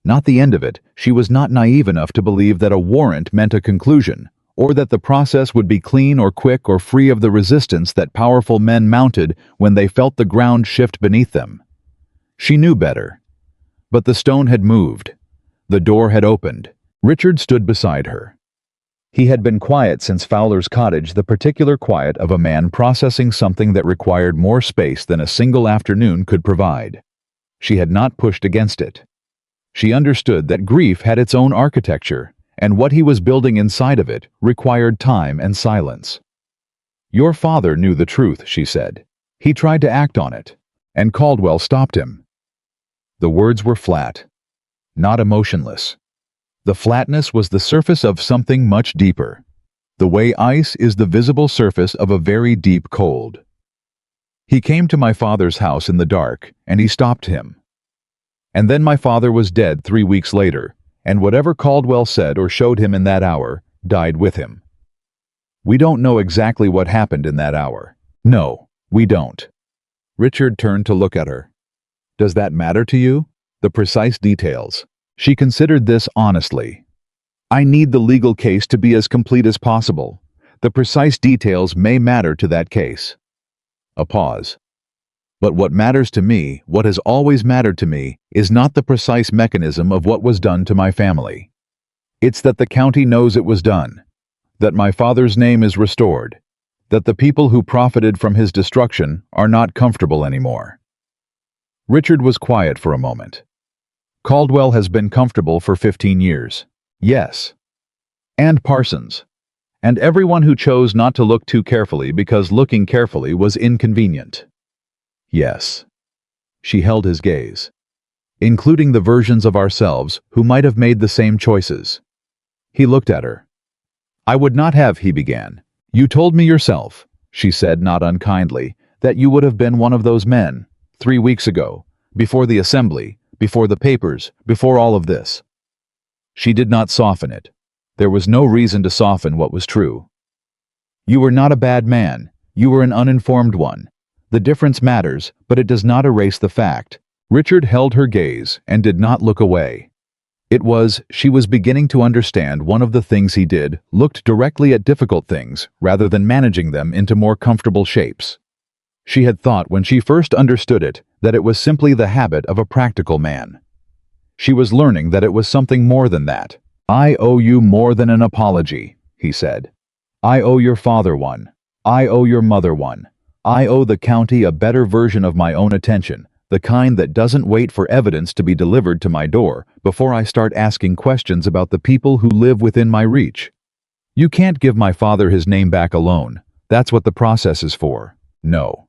Not the end of it. She was not naive enough to believe that a warrant meant a conclusion, or that the process would be clean or quick or free of the resistance that powerful men mounted when they felt the ground shift beneath them. She knew better. But the stone had moved. The door had opened. Richard stood beside her. He had been quiet since Fowler's cottage, the particular quiet of a man processing something that required more space than a single afternoon could provide. She had not pushed against it. She understood that grief had its own architecture, and what he was building inside of it required time and silence. "Your father knew the truth," she said. "He tried to act on it, and Caldwell stopped him." The words were flat, not emotionless. The flatness was the surface of something much deeper, the way ice is the visible surface of a very deep cold. "He came to my father's house in the dark, and he stopped him. And then my father was dead 3 weeks later, and whatever Caldwell said or showed him in that hour died with him. We don't know exactly what happened in that hour. No, we don't." Richard turned to look at her. "Does that matter to you? The precise details?" She considered this honestly. "I need the legal case to be as complete as possible. The precise details may matter to that case." A pause. "But what matters to me, what has always mattered to me, is not the precise mechanism of what was done to my family. It's that the county knows it was done, that my father's name is restored, that the people who profited from his destruction are not comfortable anymore." Richard was quiet for a moment. "Caldwell has been comfortable for 15 years. Yes. And Parsons. And everyone who chose not to look too carefully because looking carefully was inconvenient. Yes." She held his gaze. "Including the versions of ourselves who might have made the same choices." He looked at her. "I would not have," he began. "You told me yourself," she said not unkindly, "that you would have been one of those men, 3 weeks ago, before the assembly, before the papers, before all of this." She did not soften it. There was no reason to soften what was true. "You were not a bad man. You were an uninformed one. The difference matters, but it does not erase the fact." Richard held her gaze and did not look away. She was beginning to understand one of the things he did looked directly at difficult things rather than managing them into more comfortable shapes. She had thought when she first understood it that it was simply the habit of a practical man. She was learning that it was something more than that. "I owe you more than an apology," he said. "I owe your father one. I owe your mother one. I owe the county a better version of my own attention, the kind that doesn't wait for evidence to be delivered to my door before I start asking questions about the people who live within my reach. You can't give my father his name back alone. That's what the process is for. No.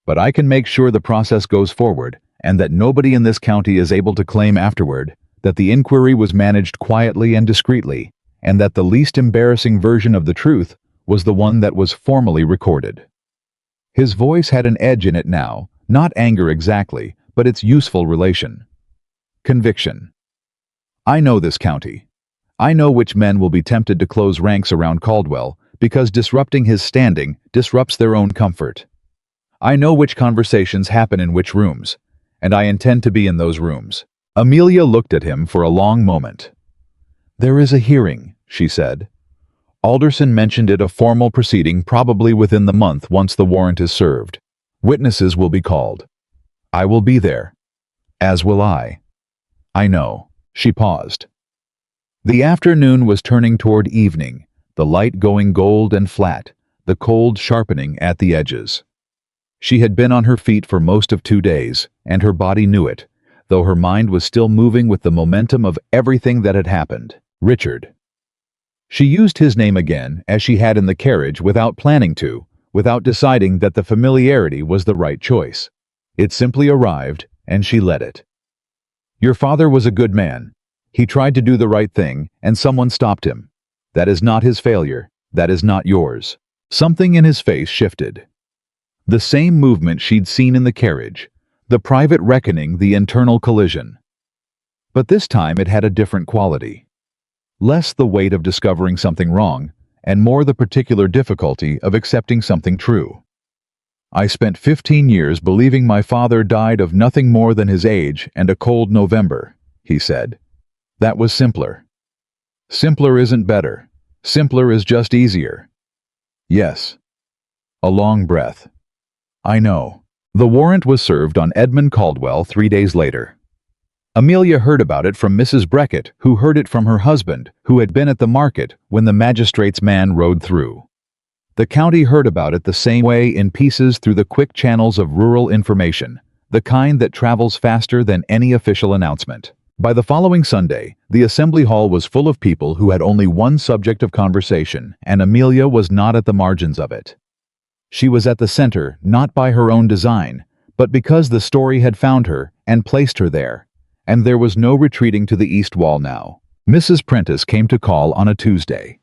But I can make sure the process goes forward, and that nobody in this county is able to claim afterward that the inquiry was managed quietly and discreetly, and that the least embarrassing version of the truth was the one that was formally recorded." His voice had an edge in it now, not anger exactly, but its useful relation. Conviction. "I know this county. I know which men will be tempted to close ranks around Caldwell because disrupting his standing disrupts their own comfort. I know which conversations happen in which rooms, and I intend to be in those rooms." Amelia looked at him for a long moment. "There is a hearing," she said. Alderson mentioned it a formal proceeding probably within the month once the warrant is served. Witnesses will be called. I will be there. As will I. I know. She paused. The afternoon was turning toward evening, the light going gold and flat, the cold sharpening at the edges. She had been on her feet for most of 2 days, and her body knew it, though her mind was still moving with the momentum of everything that had happened. Richard. She used his name again, as she had in the carriage, without planning to, without deciding that the familiarity was the right choice. It simply arrived, and she let it. Your father was a good man. He tried to do the right thing, and someone stopped him. That is not his failure. That is not yours. Something in his face shifted. The same movement she'd seen in the carriage, the private reckoning, the internal collision. But this time it had a different quality. Less the weight of discovering something wrong, and more the particular difficulty of accepting something true. I spent 15 years believing my father died of nothing more than his age and a cold November, he said. That was simpler. Simpler isn't better. Simpler is just easier. Yes. A long breath. I know. The warrant was served on Edmund Caldwell 3 days later. Amelia heard about it from Mrs. Breckett, who heard it from her husband, who had been at the market when the magistrate's man rode through. The county heard about it the same way, in pieces, through the quick channels of rural information, the kind that travels faster than any official announcement. By the following Sunday, the assembly hall was full of people who had only one subject of conversation, and Amelia was not at the margins of it. She was at the center, not by her own design, but because the story had found her and placed her there, and there was no retreating to the east wall now. Mrs. Prentice came to call on a Tuesday.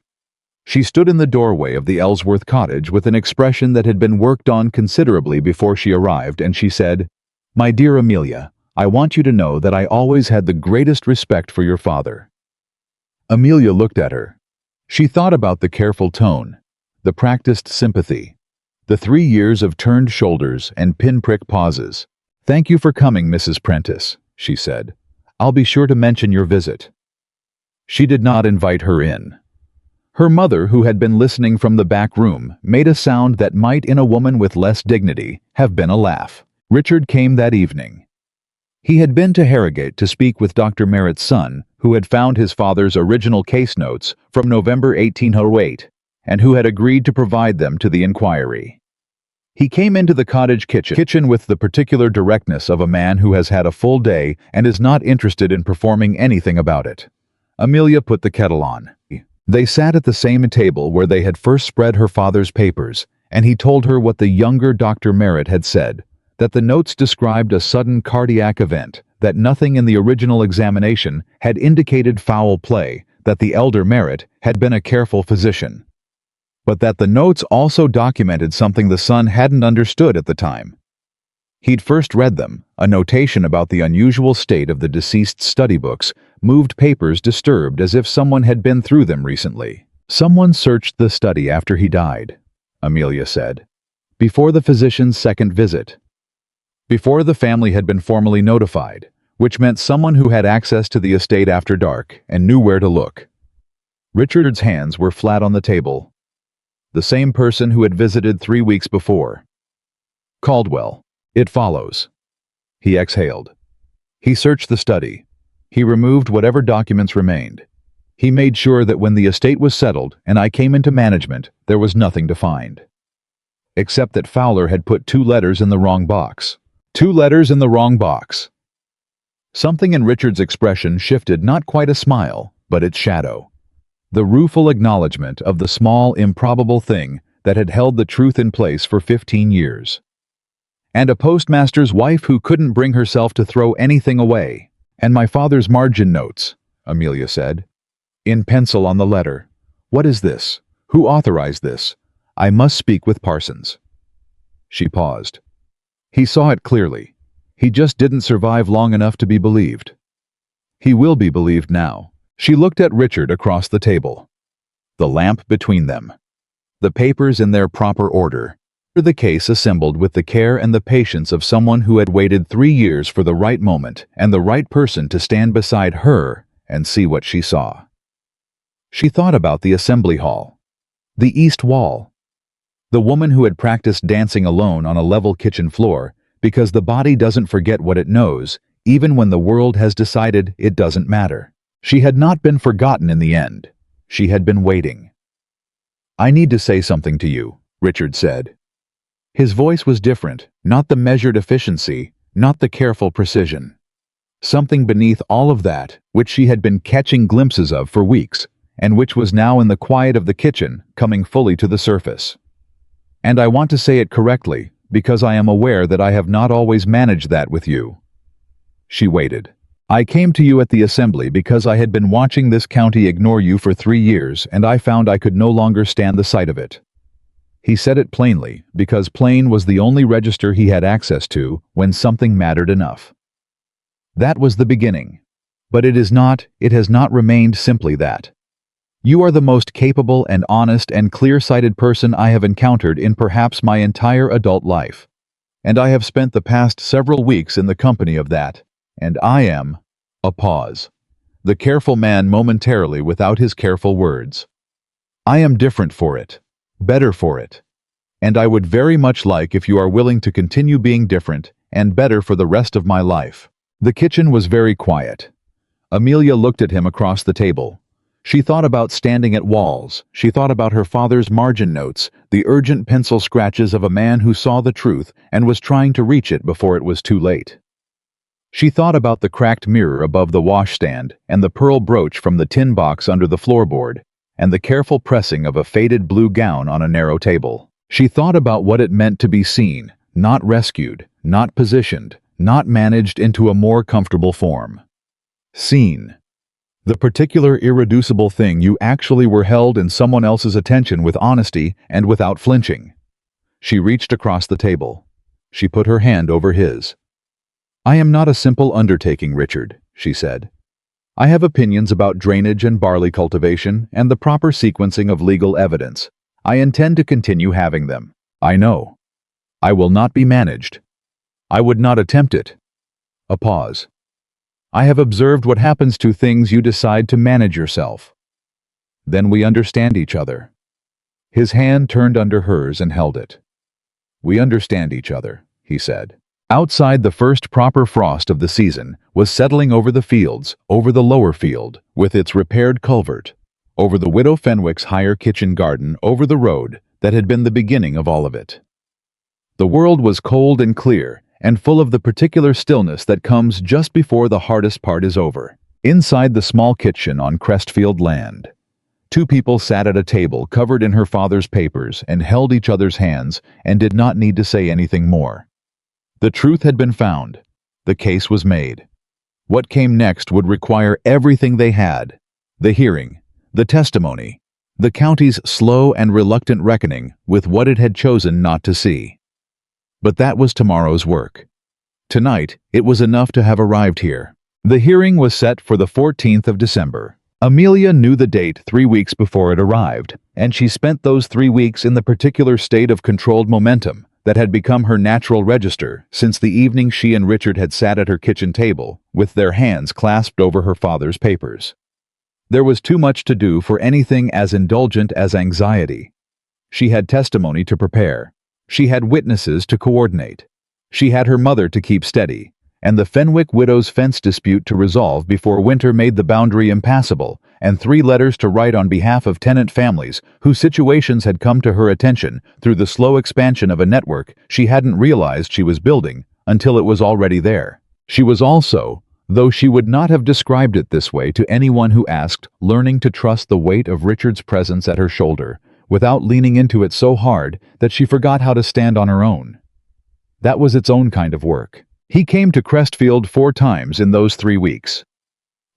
She stood in the doorway of the Ellsworth cottage with an expression that had been worked on considerably before she arrived, and she said, "My dear Amelia, I want you to know that I always had the greatest respect for your father." Amelia looked at her. She thought about the careful tone, the practiced sympathy, the 3 years of turned shoulders and pinprick pauses. "Thank you for coming, Mrs. Prentice," she said. "I'll be sure to mention your visit." She did not invite her in. Her mother, who had been listening from the back room, made a sound that might, in a woman with less dignity, have been a laugh. Richard came that evening. He had been to Harrogate to speak with Dr. Merritt's son, who had found his father's original case notes from November 1808, and who had agreed to provide them to the inquiry. He came into the cottage kitchen with the particular directness of a man who has had a full day and is not interested in performing anything about it. Amelia put the kettle on. They sat at the same table where they had first spread her father's papers, and he told her what the younger Dr. Merritt had said, that the notes described a sudden cardiac event, that nothing in the original examination had indicated foul play, that the elder Merritt had been a careful physician, but that the notes also documented something the son hadn't understood at the time. He'd first read them, a notation about the unusual state of the deceased's study books, moved papers disturbed as if someone had been through them recently. "Someone searched the study after he died," Amelia said, "before the physician's second visit. Before the family had been formally notified, which meant someone who had access to the estate after dark and knew where to look." Richard's hands were flat on the table. The same person who had visited 3 weeks before. Caldwell. It follows. He exhaled. He searched the study. He removed whatever documents remained. He made sure that when the estate was settled and I came into management, there was nothing to find. Except that Fowler had put 2 letters in the wrong box. 2 letters in the wrong box. Something in Richard's expression shifted, not quite a smile, but its shadow. The rueful acknowledgement of the small, improbable thing that had held the truth in place for 15 years. And a postmaster's wife who couldn't bring herself to throw anything away. "And my father's margin notes," Amelia said. In pencil on the letter. "What is this? Who authorized this? I must speak with Parsons." She paused. He saw it clearly. He just didn't survive long enough to be believed. He will be believed now. She looked at Richard across the table. The lamp between them. The papers in their proper order. The case assembled with the care and the patience of someone who had waited 3 years for the right moment and the right person to stand beside her and see what she saw. She thought about the assembly hall. The east wall. The woman who had practiced dancing alone on a level kitchen floor, because the body doesn't forget what it knows, even when the world has decided it doesn't matter. She had not been forgotten in the end. She had been waiting. "I need to say something to you," Richard said. His voice was different, not the measured efficiency, not the careful precision. Something beneath all of that, which she had been catching glimpses of for weeks, and which was now in the quiet of the kitchen, coming fully to the surface. "And I want to say it correctly, because I am aware that I have not always managed that with you." She waited. "I came to you at the assembly because I had been watching this county ignore you for 3 years, and I found I could no longer stand the sight of it." He said it plainly, because plain was the only register he had access to when something mattered enough. That was the beginning. But it has not remained simply that. "You are the most capable and honest and clear-sighted person I have encountered in perhaps my entire adult life. And I have spent the past several weeks in the company of that. And I am—" A pause. The careful man momentarily without his careful words. "I am different for it. Better for it. And I would very much like if you are willing to continue being different and better for the rest of my life." The kitchen was very quiet. Amelia looked at him across the table. She thought about standing at walls. She thought about her father's margin notes, the urgent pencil scratches of a man who saw the truth and was trying to reach it before it was too late. She thought about the cracked mirror above the washstand and the pearl brooch from the tin box under the floorboard, and the careful pressing of a faded blue gown on a narrow table. She thought about what it meant to be seen, not rescued, not positioned, not managed into a more comfortable form. Seen. The particular irreducible thing you actually were held in someone else's attention with honesty and without flinching. She reached across the table. She put her hand over his. "I am not a simple undertaking, Richard," she said. "I have opinions about drainage and barley cultivation and the proper sequencing of legal evidence. I intend to continue having them. I know. I will not be managed. I would not attempt it." A pause. "I have observed what happens to things you decide to manage yourself. Then we understand each other." His hand turned under hers and held it. "We understand each other," he said. Outside, the first proper frost of the season was settling over the fields, over the lower field, with its repaired culvert, over the Widow Fenwick's higher kitchen garden, over the road that had been the beginning of all of it. The world was cold and clear, and full of the particular stillness that comes just before the hardest part is over. Inside the small kitchen on Crestfield land, 2 people sat at a table covered in her father's papers and held each other's hands and did not need to say anything more. The truth had been found. The case was made. What came next would require everything they had: the hearing, the testimony, the county's slow and reluctant reckoning with what it had chosen not to see. But that was tomorrow's work. Tonight, it was enough to have arrived here. The hearing was set for the 14th of December. Amelia knew the date 3 weeks before it arrived, and she spent those 3 weeks in the particular state of controlled momentum that had become her natural register since the evening she and Richard had sat at her kitchen table, with their hands clasped over her father's papers. There was too much to do for anything as indulgent as anxiety. She had testimony to prepare. She had witnesses to coordinate. She had her mother to keep steady, and the Fenwick widow's fence dispute to resolve before winter made the boundary impassable, and 3 letters to write on behalf of tenant families whose situations had come to her attention through the slow expansion of a network she hadn't realized she was building until it was already there. She was also, though she would not have described it this way to anyone who asked, learning to trust the weight of Richard's presence at her shoulder, without leaning into it so hard that she forgot how to stand on her own. That was its own kind of work. He came to Crestfield 4 times in those 3 weeks.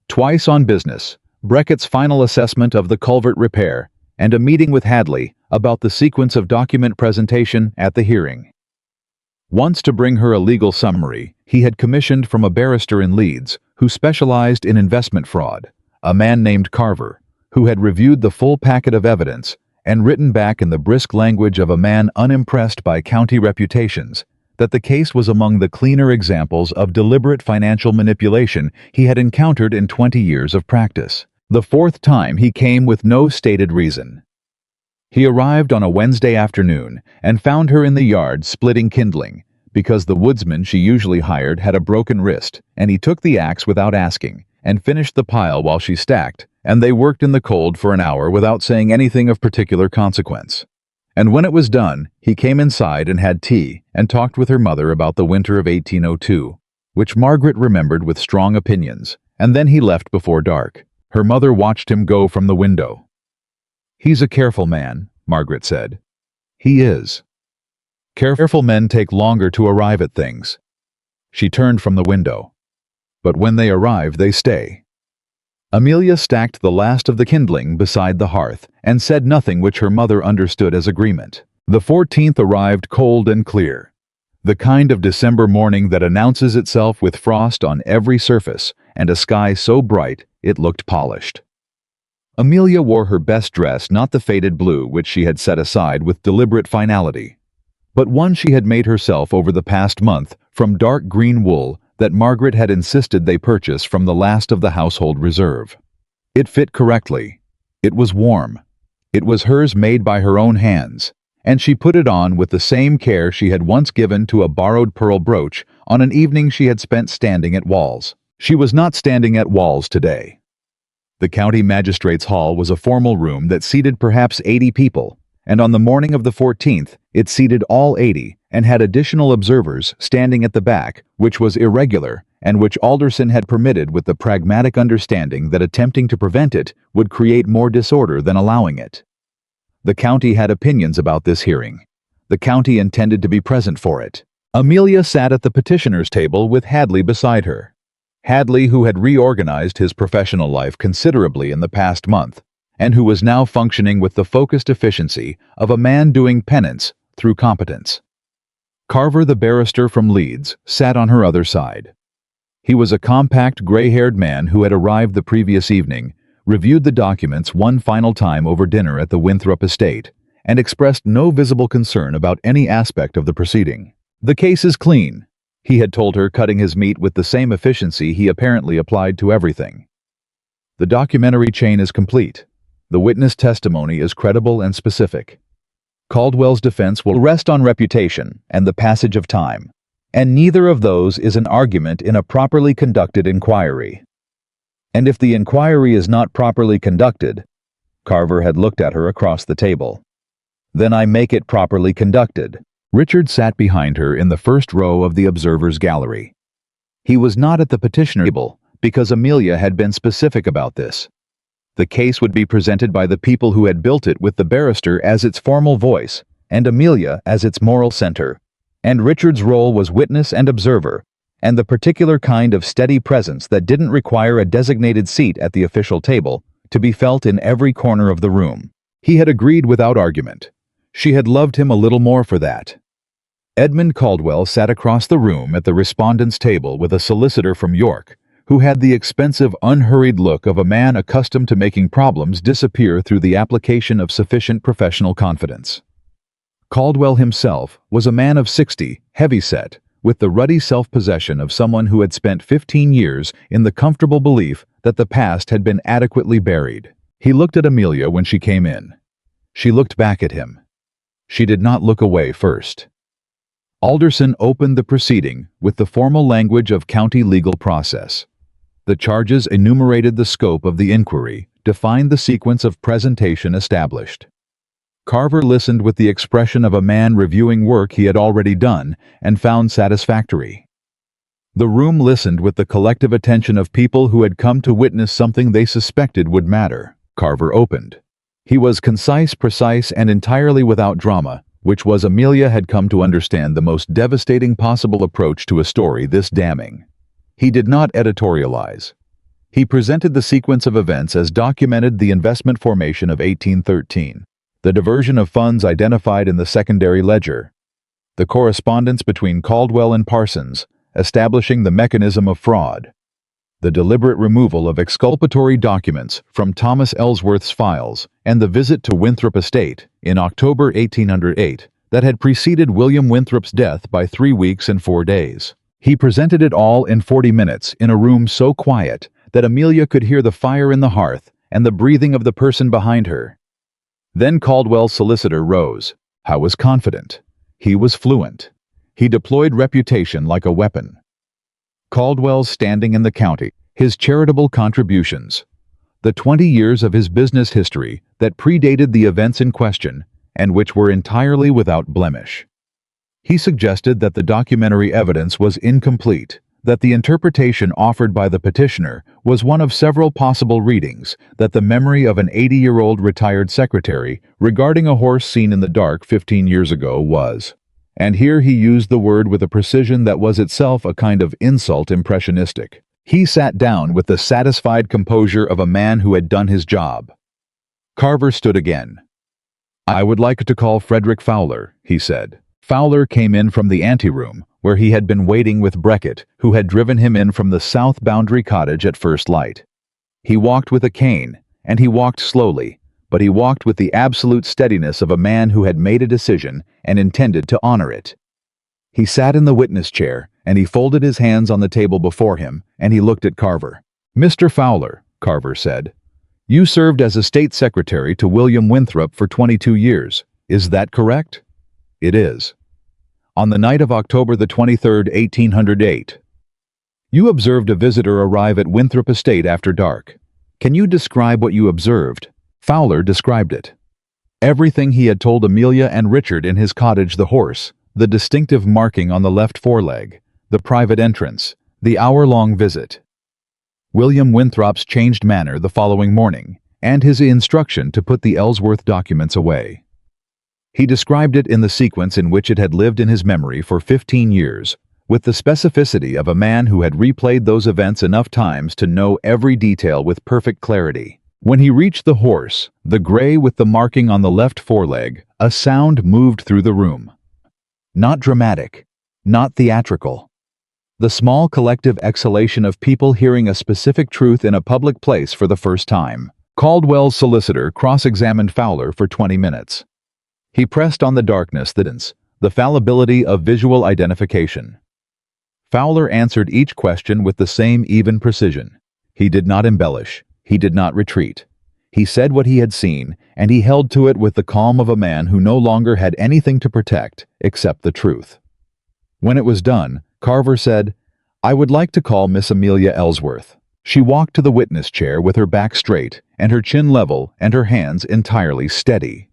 Twice on business, Brackett's final assessment of the culvert repair, and a meeting with Hadley about the sequence of document presentation at the hearing. Once, to bring her a legal summary, he had commissioned from a barrister in Leeds who specialized in investment fraud, a man named Carver, who had reviewed the full packet of evidence and written back in the brisk language of a man unimpressed by county reputations that the case was among the cleaner examples of deliberate financial manipulation he had encountered in 20 years of practice. The 4th time he came with no stated reason. He arrived on a Wednesday afternoon and found her in the yard splitting kindling, because the woodsman she usually hired had a broken wrist, and he took the axe without asking, and finished the pile while she stacked, and they worked in the cold for an hour without saying anything of particular consequence. And when it was done, he came inside and had tea, and talked with her mother about the winter of 1802, which Margaret remembered with strong opinions, and then he left before dark. Her mother watched him go from the window. "He's a careful man," Margaret said. "He is. Careful men take longer to arrive at things." She turned from the window. "But when they arrive, they stay." Amelia stacked the last of the kindling beside the hearth, and said nothing which her mother understood as agreement. The 14th arrived cold and clear, the kind of December morning that announces itself with frost on every surface, and a sky so bright it looked polished. Amelia wore her best dress, not the faded blue which she had set aside with deliberate finality, but one she had made herself over the past month from dark green wool that Margaret had insisted they purchase from the last of the household reserve. It fit correctly. It was warm. It was hers, made by her own hands, and she put it on with the same care she had once given to a borrowed pearl brooch on an evening she had spent standing at Walls. She was not standing at Walls today. The county magistrate's hall was a formal room that seated perhaps 80 people, and on the morning of the 14th, it seated all 80 and had additional observers standing at the back, which was irregular and which Alderson had permitted with the pragmatic understanding that attempting to prevent it would create more disorder than allowing it. The county had opinions about this hearing. The county intended to be present for it. Amelia sat at the petitioner's table with Hadley beside her. Hadley, who had reorganized his professional life considerably in the past month, and who was now functioning with the focused efficiency of a man doing penance through competence. Carver, the barrister from Leeds, sat on her other side. He was a compact, gray-haired man who had arrived the previous evening, reviewed the documents one final time over dinner at the Winthrop estate, and expressed no visible concern about any aspect of the proceeding. "The case is clean," he had told her, cutting his meat with the same efficiency he apparently applied to everything. "The documentary chain is complete. The witness testimony is credible and specific. Caldwell's defense will rest on reputation and the passage of time, and neither of those is an argument in a properly conducted inquiry. And if the inquiry is not properly conducted," Carver had looked at her across the table, "then I make it properly conducted." Richard sat behind her in the first row of the observers' gallery. He was not at the petitioner table because Amelia had been specific about this. The case would be presented by the people who had built it, with the barrister as its formal voice and Amelia as its moral center, and Richard's role was witness and observer, and the particular kind of steady presence that didn't require a designated seat at the official table to be felt in every corner of the room. He had agreed without argument. She had loved him a little more for that. Edmund Caldwell sat across the room at the respondents' table with a solicitor from York, who had the expensive, unhurried look of a man accustomed to making problems disappear through the application of sufficient professional confidence. Caldwell himself was a man of 60, heavy-set, with the ruddy self-possession of someone who had spent 15 years in the comfortable belief that the past had been adequately buried. He looked at Amelia when she came in. She looked back at him. She did not look away first. Alderson opened the proceeding with the formal language of county legal process. The charges enumerated the scope of the inquiry, defined the sequence of presentation established. Carver listened with the expression of a man reviewing work he had already done and found satisfactory. The room listened with the collective attention of people who had come to witness something they suspected would matter. Carver opened. He was concise, precise, and entirely without drama, which was, Amelia had come to understand, the most devastating possible approach to a story this damning. He did not editorialize. He presented the sequence of events as documented: the investment formation of 1813, the diversion of funds identified in the secondary ledger, the correspondence between Caldwell and Parsons, establishing the mechanism of fraud, the deliberate removal of exculpatory documents from Thomas Ellsworth's files, and the visit to Winthrop Estate in October 1808 that had preceded William Winthrop's death by 3 weeks and 4 days. He presented it all in 40 minutes in a room so quiet that Amelia could hear the fire in the hearth and the breathing of the person behind her. Then Caldwell's solicitor rose. Howe was confident. He was fluent. He deployed reputation like a weapon. Caldwell's standing in the county, his charitable contributions, the 20 years of his business history that predated the events in question and which were entirely without blemish. He suggested that the documentary evidence was incomplete, that the interpretation offered by the petitioner was one of several possible readings, that the memory of an 80-year-old retired secretary regarding a horse seen in the dark 15 years ago was. And here he used the word with a precision that was itself a kind of insult impressionistic. He sat down with the satisfied composure of a man who had done his job. Carver stood again. "I would like to call Frederick Fowler," he said. Fowler came in from the anteroom, where he had been waiting with Breckett, who had driven him in from the south boundary cottage at first light. He walked with a cane, and he walked slowly, but he walked with the absolute steadiness of a man who had made a decision and intended to honor it. He sat in the witness chair, and he folded his hands on the table before him, and he looked at Carver. "Mr. Fowler," Carver said, "you served as a state secretary to William Winthrop for 22 years. Is that correct?" "It is." "On the night of October the 23rd, 1808, you observed a visitor arrive at Winthrop Estate after dark. Can you describe what you observed?" Fowler described it. Everything he had told Amelia and Richard in his cottage: the horse, the distinctive marking on the left foreleg, the private entrance, the hour-long visit. William Winthrop's changed manner the following morning, and his instruction to put the Ellsworth documents away. He described it in the sequence in which it had lived in his memory for 15 years, with the specificity of a man who had replayed those events enough times to know every detail with perfect clarity. When he reached the horse, the gray with the marking on the left foreleg, a sound moved through the room. Not dramatic, not theatrical. The small collective exhalation of people hearing a specific truth in a public place for the first time. Caldwell's solicitor cross-examined Fowler for 20 minutes. He pressed on the darkness, the fallibility of visual identification. Fowler answered each question with the same even precision. He did not embellish. He did not retreat. He said what he had seen, and he held to it with the calm of a man who no longer had anything to protect except the truth. When it was done, Carver said, "I would like to call Miss Amelia Ellsworth." She walked to the witness chair with her back straight and her chin level and her hands entirely steady.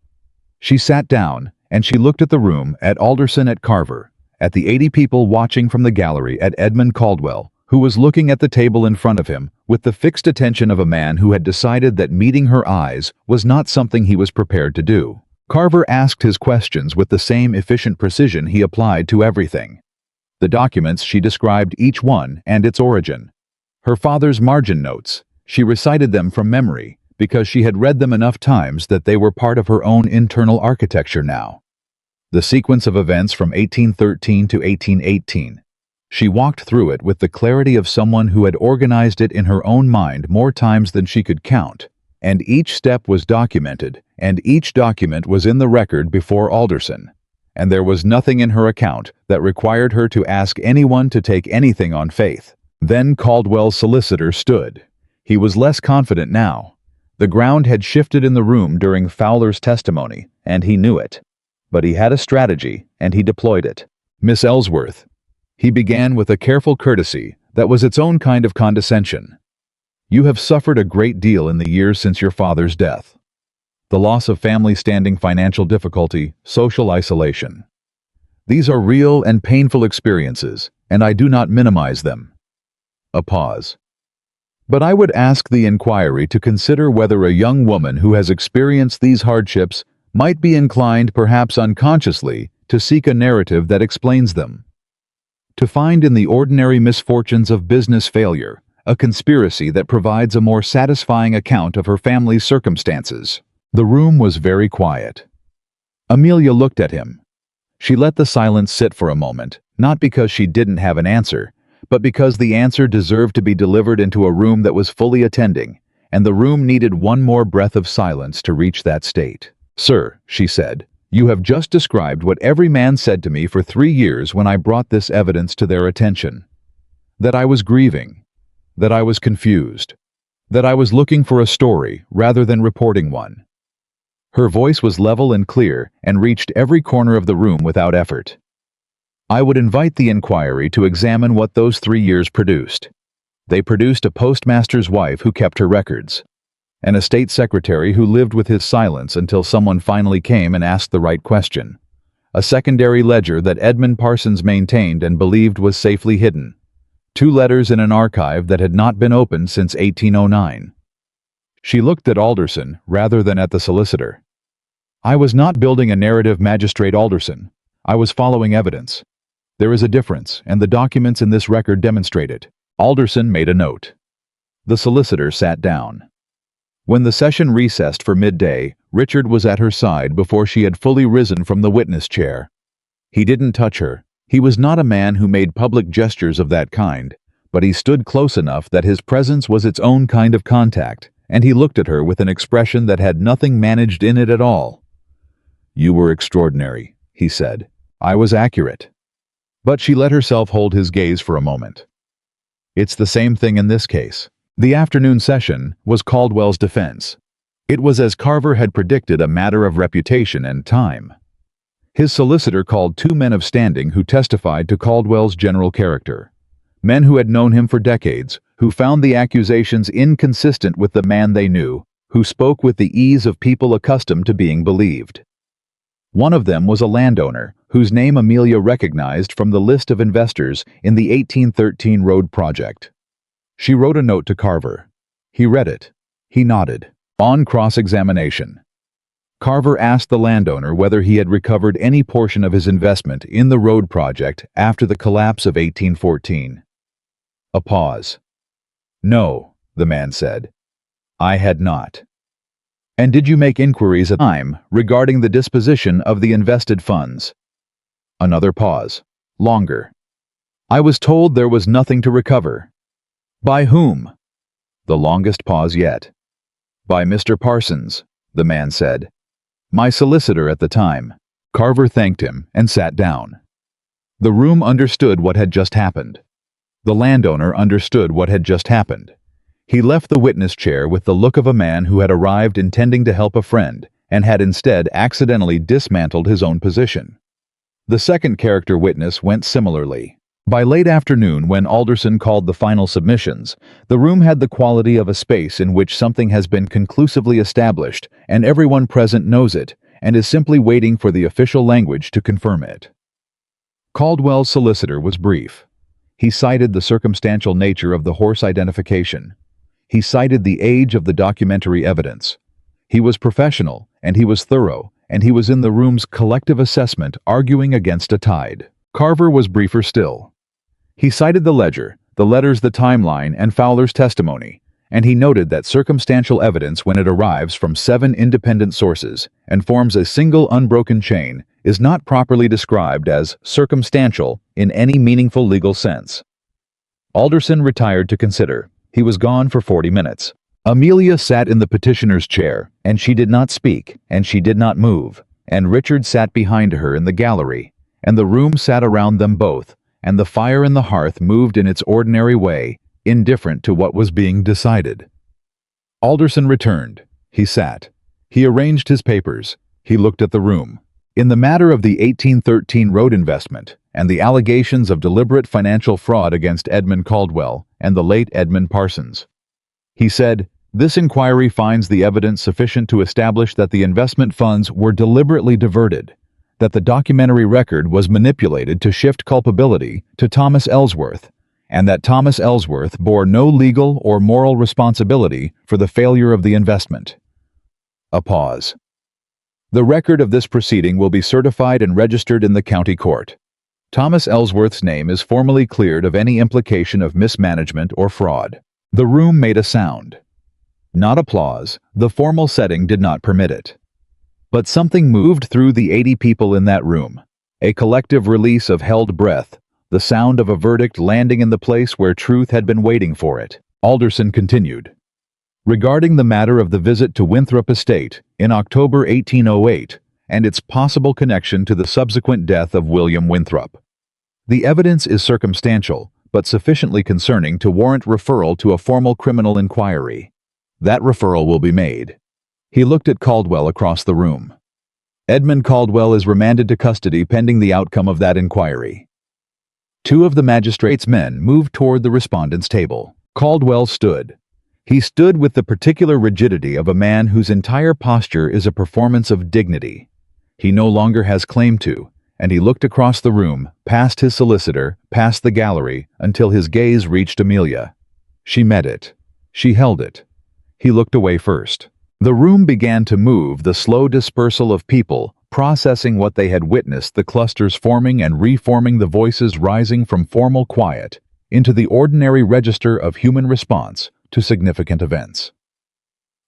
She sat down, and she looked at the room, at Alderson, at Carver, at the 80 people watching from the gallery, at Edmund Caldwell, who was looking at the table in front of him with the fixed attention of a man who had decided that meeting her eyes was not something he was prepared to do. Carver asked his questions with the same efficient precision he applied to everything. The documents, she described each one and its origin. Her father's margin notes, she recited them from memory, because she had read them enough times that they were part of her own internal architecture now. The sequence of events from 1813 to 1818. She walked through it with the clarity of someone who had organized it in her own mind more times than she could count, and each step was documented, and each document was in the record before Alderson, and there was nothing in her account that required her to ask anyone to take anything on faith. Then Caldwell's solicitor stood. He was less confident now. The ground had shifted in the room during Fowler's testimony, and he knew it. But he had a strategy, and he deployed it. "Miss Ellsworth," he began with a careful courtesy that was its own kind of condescension, "you have suffered a great deal in the years since your father's death. The loss of family standing, financial difficulty, social isolation. These are real and painful experiences, and I do not minimize them." A pause. "But I would ask the inquiry to consider whether a young woman who has experienced these hardships might be inclined, perhaps unconsciously, to seek a narrative that explains them. To find in the ordinary misfortunes of business failure a conspiracy that provides a more satisfying account of her family's circumstances." The room was very quiet. Amelia looked at him. She let the silence sit for a moment, not because she didn't have an answer, but because the answer deserved to be delivered into a room that was fully attending, and the room needed one more breath of silence to reach that state. "Sir," she said, "you have just described what every man said to me for 3 years when I brought this evidence to their attention. That I was grieving, that I was confused, that I was looking for a story rather than reporting one. Her voice was level and clear and reached every corner of the room without effort. I would invite the inquiry to examine what those 3 years produced. They produced a postmaster's wife who kept her records, an estate secretary who lived with his silence until someone finally came and asked the right question, a secondary ledger that Edmund Parsons maintained and believed was safely hidden, 2 letters in an archive that had not been opened since 1809. She looked at Alderson rather than at the solicitor. I was not building a narrative, Magistrate Alderson. I was following evidence. There is a difference, and the documents in this record demonstrate it. Alderson made a note. The solicitor sat down. When the session recessed for midday, Richard was at her side before she had fully risen from the witness chair. He didn't touch her. He was not a man who made public gestures of that kind, but he stood close enough that his presence was its own kind of contact, and he looked at her with an expression that had nothing managed in it at all. "You were extraordinary," he said. "I was accurate." But she let herself hold his gaze for a moment. It's the same thing in this case. The afternoon session was Caldwell's defense. It was, as Carver had predicted, a matter of reputation and time. His solicitor called 2 men of standing who testified to Caldwell's general character. Men who had known him for decades, who found the accusations inconsistent with the man they knew, who spoke with the ease of people accustomed to being believed. One of them was a landowner, whose name Amelia recognized from the list of investors in the 1813 road project. She wrote a note to Carver. He read it. He nodded. On cross-examination, Carver asked the landowner whether he had recovered any portion of his investment in the road project after the collapse of 1814. A pause. "No," the man said. "I had not." "And did you make inquiries at the time regarding the disposition of the invested funds?" Another pause. Longer. "I was told there was nothing to recover." "By whom?" The longest pause yet. "By Mr. Parsons," the man said. "My solicitor at the time." Carver thanked him and sat down. The room understood what had just happened. The landowner understood what had just happened. He left the witness chair with the look of a man who had arrived intending to help a friend and had instead accidentally dismantled his own position. The second character witness went similarly. By late afternoon, when Alderson called the final submissions, the room had the quality of a space in which something has been conclusively established and everyone present knows it and is simply waiting for the official language to confirm it. Caldwell's solicitor was brief. He cited the circumstantial nature of the horse identification. He cited the age of the documentary evidence. He was professional, and he was thorough, and he was in the room's collective assessment arguing against a tide. Carver was briefer still. He cited the ledger, the letters, the timeline, and Fowler's testimony, and he noted that circumstantial evidence, when it arrives from 7 independent sources and forms a single unbroken chain, is not properly described as circumstantial in any meaningful legal sense. Alderson retired to consider. He was gone for 40 minutes. Amelia sat in the petitioner's chair, and she did not speak, and she did not move, and Richard sat behind her in the gallery, and the room sat around them both, and the fire in the hearth moved in its ordinary way, indifferent to what was being decided. Alderson returned. He sat. He arranged his papers. He looked at the room. In the matter of the 1813 road investment and the allegations of deliberate financial fraud against Edmund Caldwell and the late Edmund Parsons, he said, "This inquiry finds the evidence sufficient to establish that the investment funds were deliberately diverted, that the documentary record was manipulated to shift culpability to Thomas Ellsworth, and that Thomas Ellsworth bore no legal or moral responsibility for the failure of the investment." A pause. "The record of this proceeding will be certified and registered in the county court. Thomas Ellsworth's name is formally cleared of any implication of mismanagement or fraud." The room made a sound. Not applause. The formal setting did not permit it. But something moved through the 80 people in that room. A collective release of held breath, the sound of a verdict landing in the place where truth had been waiting for it. Alderson continued. Regarding the matter of the visit to Winthrop Estate in October 1808 and its possible connection to the subsequent death of William Winthrop, the evidence is circumstantial, but sufficiently concerning to warrant referral to a formal criminal inquiry. That referral will be made. He looked at Caldwell across the room. Edmund Caldwell is remanded to custody pending the outcome of that inquiry. Two of the magistrate's men moved toward the respondent's table. Caldwell stood. He stood with the particular rigidity of a man whose entire posture is a performance of dignity. He no longer has claim to, and he looked across the room, past his solicitor, past the gallery, until his gaze reached Amelia. She met it. She held it. He looked away first. The room began to move, the slow dispersal of people, processing what they had witnessed, the clusters forming and reforming, the voices rising from formal quiet into the ordinary register of human response to significant events.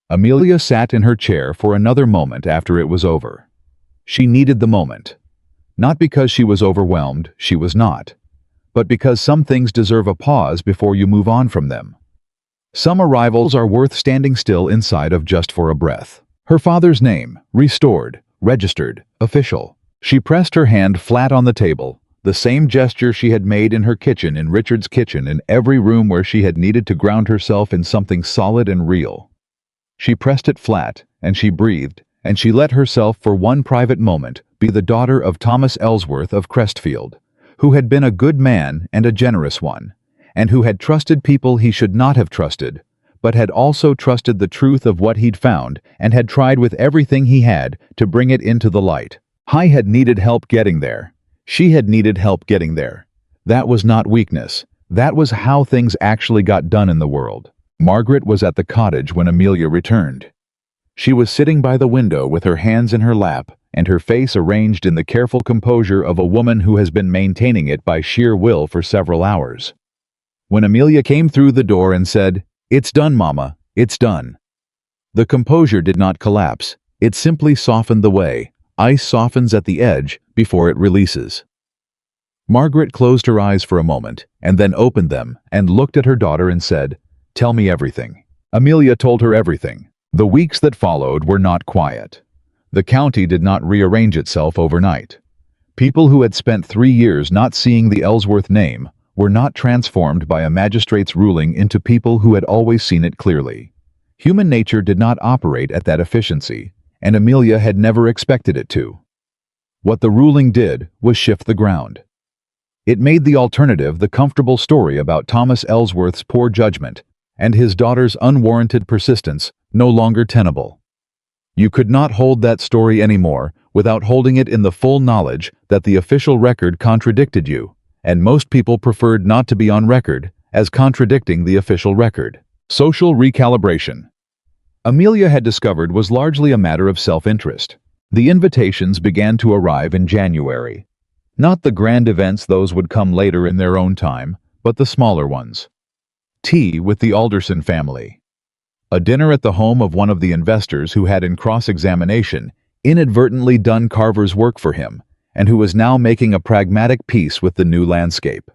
Amelia sat in her chair for another moment after it was over. She needed the moment. Not because she was overwhelmed, she was not, but because some things deserve a pause before you move on from them. Some arrivals are worth standing still inside of just for a breath. Her father's name, restored, registered, official. She pressed her hand flat on the table, the same gesture she had made in her kitchen, in Richard's kitchen, in every room where she had needed to ground herself in something solid and real. She pressed it flat, and she breathed, and she let herself for one private moment be the daughter of Thomas Ellsworth of Crestfield, who had been a good man and a generous one, and who had trusted people he should not have trusted, but had also trusted the truth of what he'd found and had tried with everything he had to bring it into the light. He had needed help getting there. She had needed help getting there. That was not weakness. That was how things actually got done in the world. Margaret was at the cottage when Amelia returned. She was sitting by the window with her hands in her lap and her face arranged in the careful composure of a woman who has been maintaining it by sheer will for several hours. When Amelia came through the door and said, "It's done, Mama, it's done," the composure did not collapse. It simply softened the way ice softens at the edge before it releases. Margaret closed her eyes for a moment and then opened them and looked at her daughter and said, "Tell me everything." Amelia told her everything. The weeks that followed were not quiet. The county did not rearrange itself overnight. People who had spent 3 years not seeing the Ellsworth name were not transformed by a magistrate's ruling into people who had always seen it clearly. Human nature did not operate at that efficiency, and Amelia had never expected it to. What the ruling did was shift the ground. It made the alternative, the comfortable story about Thomas Ellsworth's poor judgment and his daughter's unwarranted persistence, no longer tenable. You could not hold that story anymore without holding it in the full knowledge that the official record contradicted you, and most people preferred not to be on record as contradicting the official record. Social recalibration. Amelia had discovered was largely a matter of self-interest. The invitations began to arrive in January. Not the grand events, those would come later in their own time, but the smaller ones. Tea with the Alderson family. A dinner at the home of one of the investors who had in cross-examination inadvertently done Carver's work for him, and who was now making a pragmatic peace with the new landscape.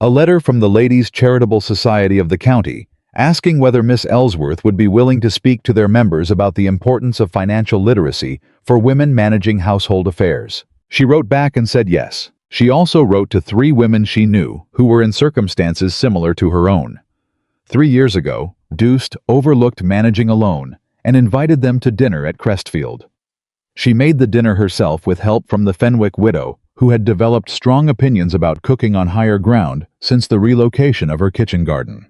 A letter from the Ladies' Charitable Society of the county, asking whether Miss Ellsworth would be willing to speak to their members about the importance of financial literacy for women managing household affairs. She wrote back and said yes. She also wrote to 3 women she knew who were in circumstances similar to her own. 3 years ago, Deuced overlooked managing alone and invited them to dinner at Crestfield. She made the dinner herself with help from the Fenwick widow, who had developed strong opinions about cooking on higher ground since the relocation of her kitchen garden.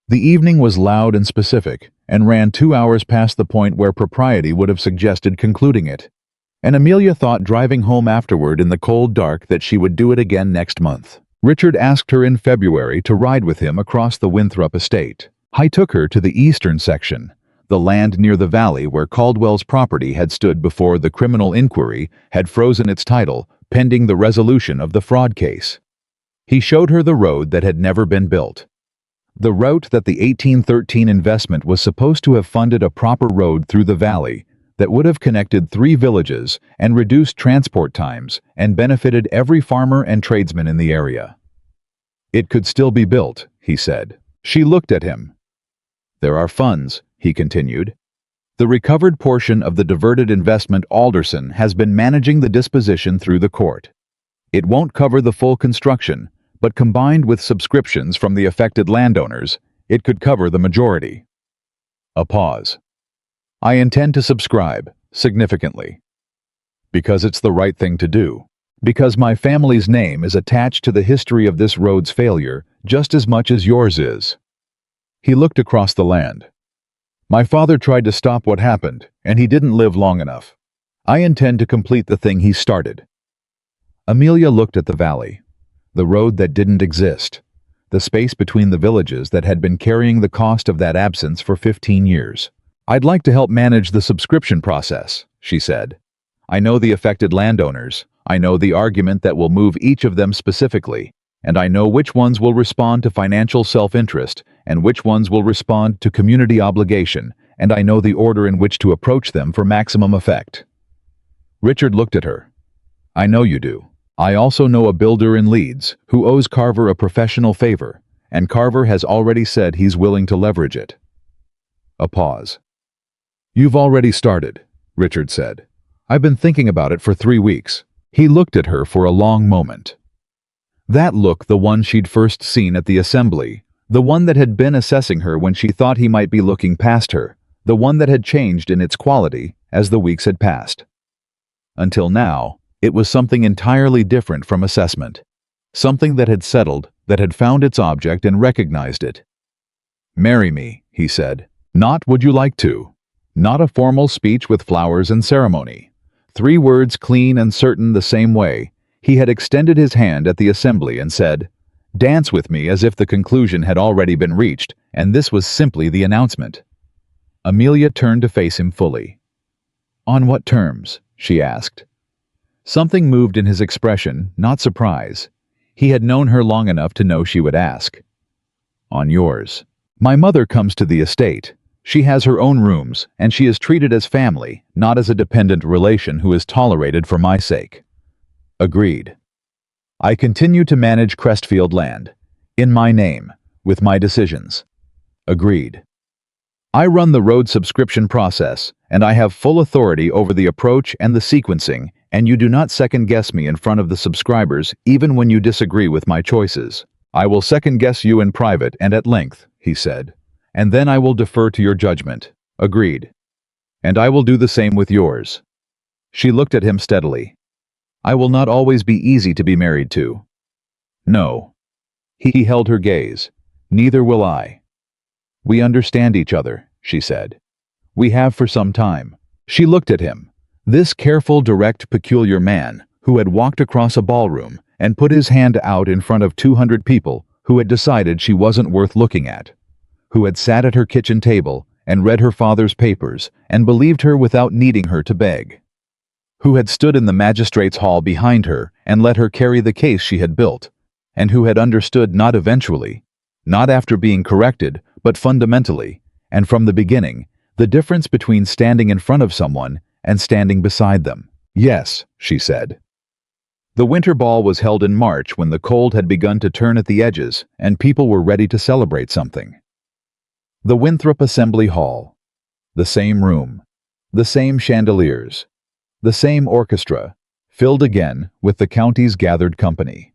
The evening was loud and specific, and ran 2 hours past the point where propriety would have suggested concluding it. And Amelia thought driving home afterward in the cold dark that she would do it again next month. Richard asked her in February to ride with him across the Winthrop estate. He took her to the eastern section, the land near the valley where Caldwell's property had stood before the criminal inquiry had frozen its title, pending the resolution of the fraud case. He showed her the road that had never been built. The route that the 1813 investment was supposed to have funded, a proper road through the valley that would have connected 3 villages and reduced transport times and benefited every farmer and tradesman in the area. It could still be built, he said. She looked at him. There are funds, he continued. The recovered portion of the diverted investment Alderson has been managing the disposition through the court. It won't cover the full construction, but combined with subscriptions from the affected landowners, it could cover the majority. A pause. I intend to subscribe, significantly. Because it's the right thing to do. Because my family's name is attached to the history of this road's failure just as much as yours is. He looked across the land. My father tried to stop what happened, and he didn't live long enough. I intend to complete the thing he started. Amelia looked at the valley, the road that didn't exist, the space between the villages that had been carrying the cost of that absence for 15 years. I'd like to help manage the subscription process, she said. I know the affected landowners, I know the argument that will move each of them specifically, and I know which ones will respond to financial self-interest and which ones will respond to community obligation, and I know the order in which to approach them for maximum effect. Richard looked at her. I know you do. I also know a builder in Leeds who owes Carver a professional favor, and Carver has already said he's willing to leverage it. A pause. You've already started, Richard said. I've been thinking about it for 3 weeks. He looked at her for a long moment. That look, the one she'd first seen at the assembly, the one that had been assessing her when she thought he might be looking past her, the one that had changed in its quality as the weeks had passed. Until now, it was something entirely different from assessment. Something that had settled, that had found its object and recognized it. Marry me, he said. Not would you like to. Not a formal speech with flowers and ceremony. 3 words clean and certain the same way. He had extended his hand at the assembly and said, "Dance with me," as if the conclusion had already been reached, and this was simply the announcement. Amelia turned to face him fully. On what terms? She asked. Something moved in his expression, not surprise. He had known her long enough to know she would ask. On yours. My mother comes to the estate. She has her own rooms, and she is treated as family, not as a dependent relation who is tolerated for my sake. Agreed. I continue to manage Crestfield land. In my name. With my decisions. Agreed. I run the road subscription process, and I have full authority over the approach and the sequencing, and you do not second-guess me in front of the subscribers even when you disagree with my choices. I will second-guess you in private and at length, he said, and then I will defer to your judgment. Agreed. And I will do the same with yours. She looked at him steadily. I will not always be easy to be married to. No. He held her gaze. Neither will I. We understand each other, she said. We have for some time. She looked at him. This careful, direct, peculiar man who had walked across a ballroom and put his hand out in front of 200 people who had decided she wasn't worth looking at, who had sat at her kitchen table and read her father's papers and believed her without needing her to beg, who had stood in the magistrate's hall behind her and let her carry the case she had built, and who had understood not eventually, not after being corrected, but fundamentally, and from the beginning, the difference between standing in front of someone and standing beside them. Yes, she said. The winter ball was held in March when the cold had begun to turn at the edges and people were ready to celebrate something. The Winthrop Assembly Hall. The same room. The same chandeliers. The same orchestra, filled again with the county's gathered company.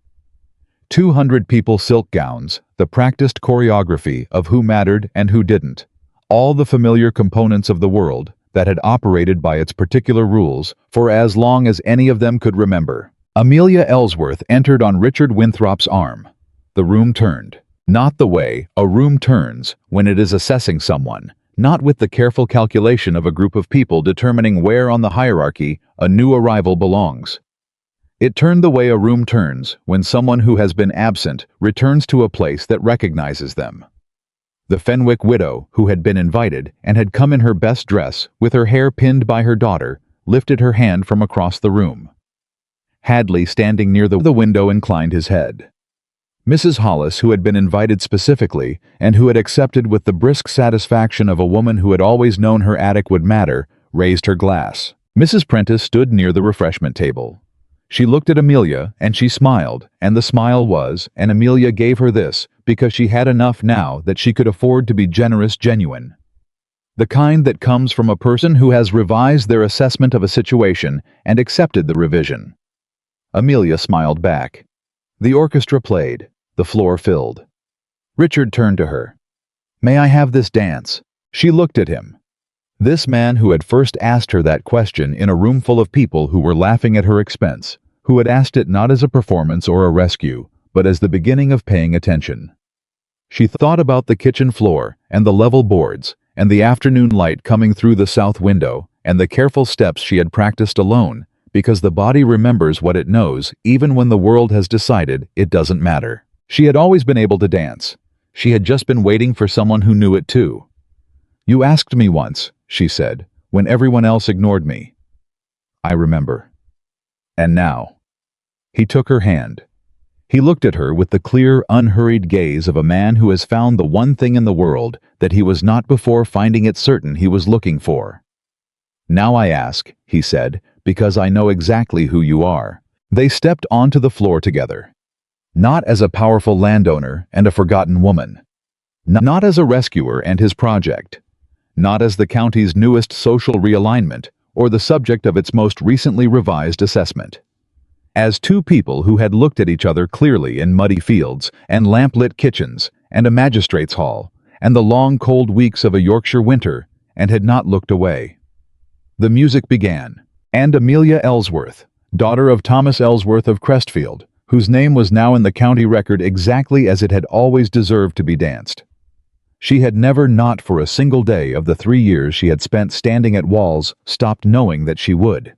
200 people, silk gowns, the practiced choreography of who mattered and who didn't, all the familiar components of the world that had operated by its particular rules for as long as any of them could remember. Amelia Ellsworth entered on Richard Winthrop's arm. The room turned. Not the way a room turns when it is assessing someone, not with the careful calculation of a group of people determining where on the hierarchy a new arrival belongs. It turned the way a room turns when someone who has been absent returns to a place that recognizes them. The Fenwick widow, who had been invited and had come in her best dress, with her hair pinned by her daughter, lifted her hand from across the room. Hadley, standing near the window, inclined his head. Mrs. Hollis, who had been invited specifically, and who had accepted with the brisk satisfaction of a woman who had always known her attic would matter, raised her glass. Mrs. Prentice stood near the refreshment table. She looked at Amelia, and she smiled, and the smile was, and Amelia gave her this, because she had enough now that she could afford to be generous, genuine. The kind that comes from a person who has revised their assessment of a situation and accepted the revision. Amelia smiled back. The orchestra played. The floor filled. Richard turned to her. May I have this dance? She looked at him. This man who had first asked her that question in a room full of people who were laughing at her expense, who had asked it not as a performance or a rescue, but as the beginning of paying attention. She thought about the kitchen floor, and the level boards, and the afternoon light coming through the south window, and the careful steps she had practiced alone, because the body remembers what it knows even when the world has decided it doesn't matter. She had always been able to dance. She had just been waiting for someone who knew it too. "You asked me once," she said, "when everyone else ignored me." "I remember." "And now?" He took her hand. He looked at her with the clear, unhurried gaze of a man who has found the one thing in the world that he was not before finding it certain he was looking for. "Now I ask," he said, "because I know exactly who you are." They stepped onto the floor together. Not as a powerful landowner and a forgotten woman. Not as a rescuer and his project. Not as the county's newest social realignment or the subject of its most recently revised assessment. As two people who had looked at each other clearly in muddy fields and lamplit kitchens and a magistrate's hall and the long cold weeks of a Yorkshire winter and had not looked away. The music began, and Amelia Ellsworth, daughter of Thomas Ellsworth of Crestfield, whose name was now in the county record exactly as it had always deserved to be danced. She had never, not for a single day of the 3 years she had spent standing at walls, stopped knowing that she would.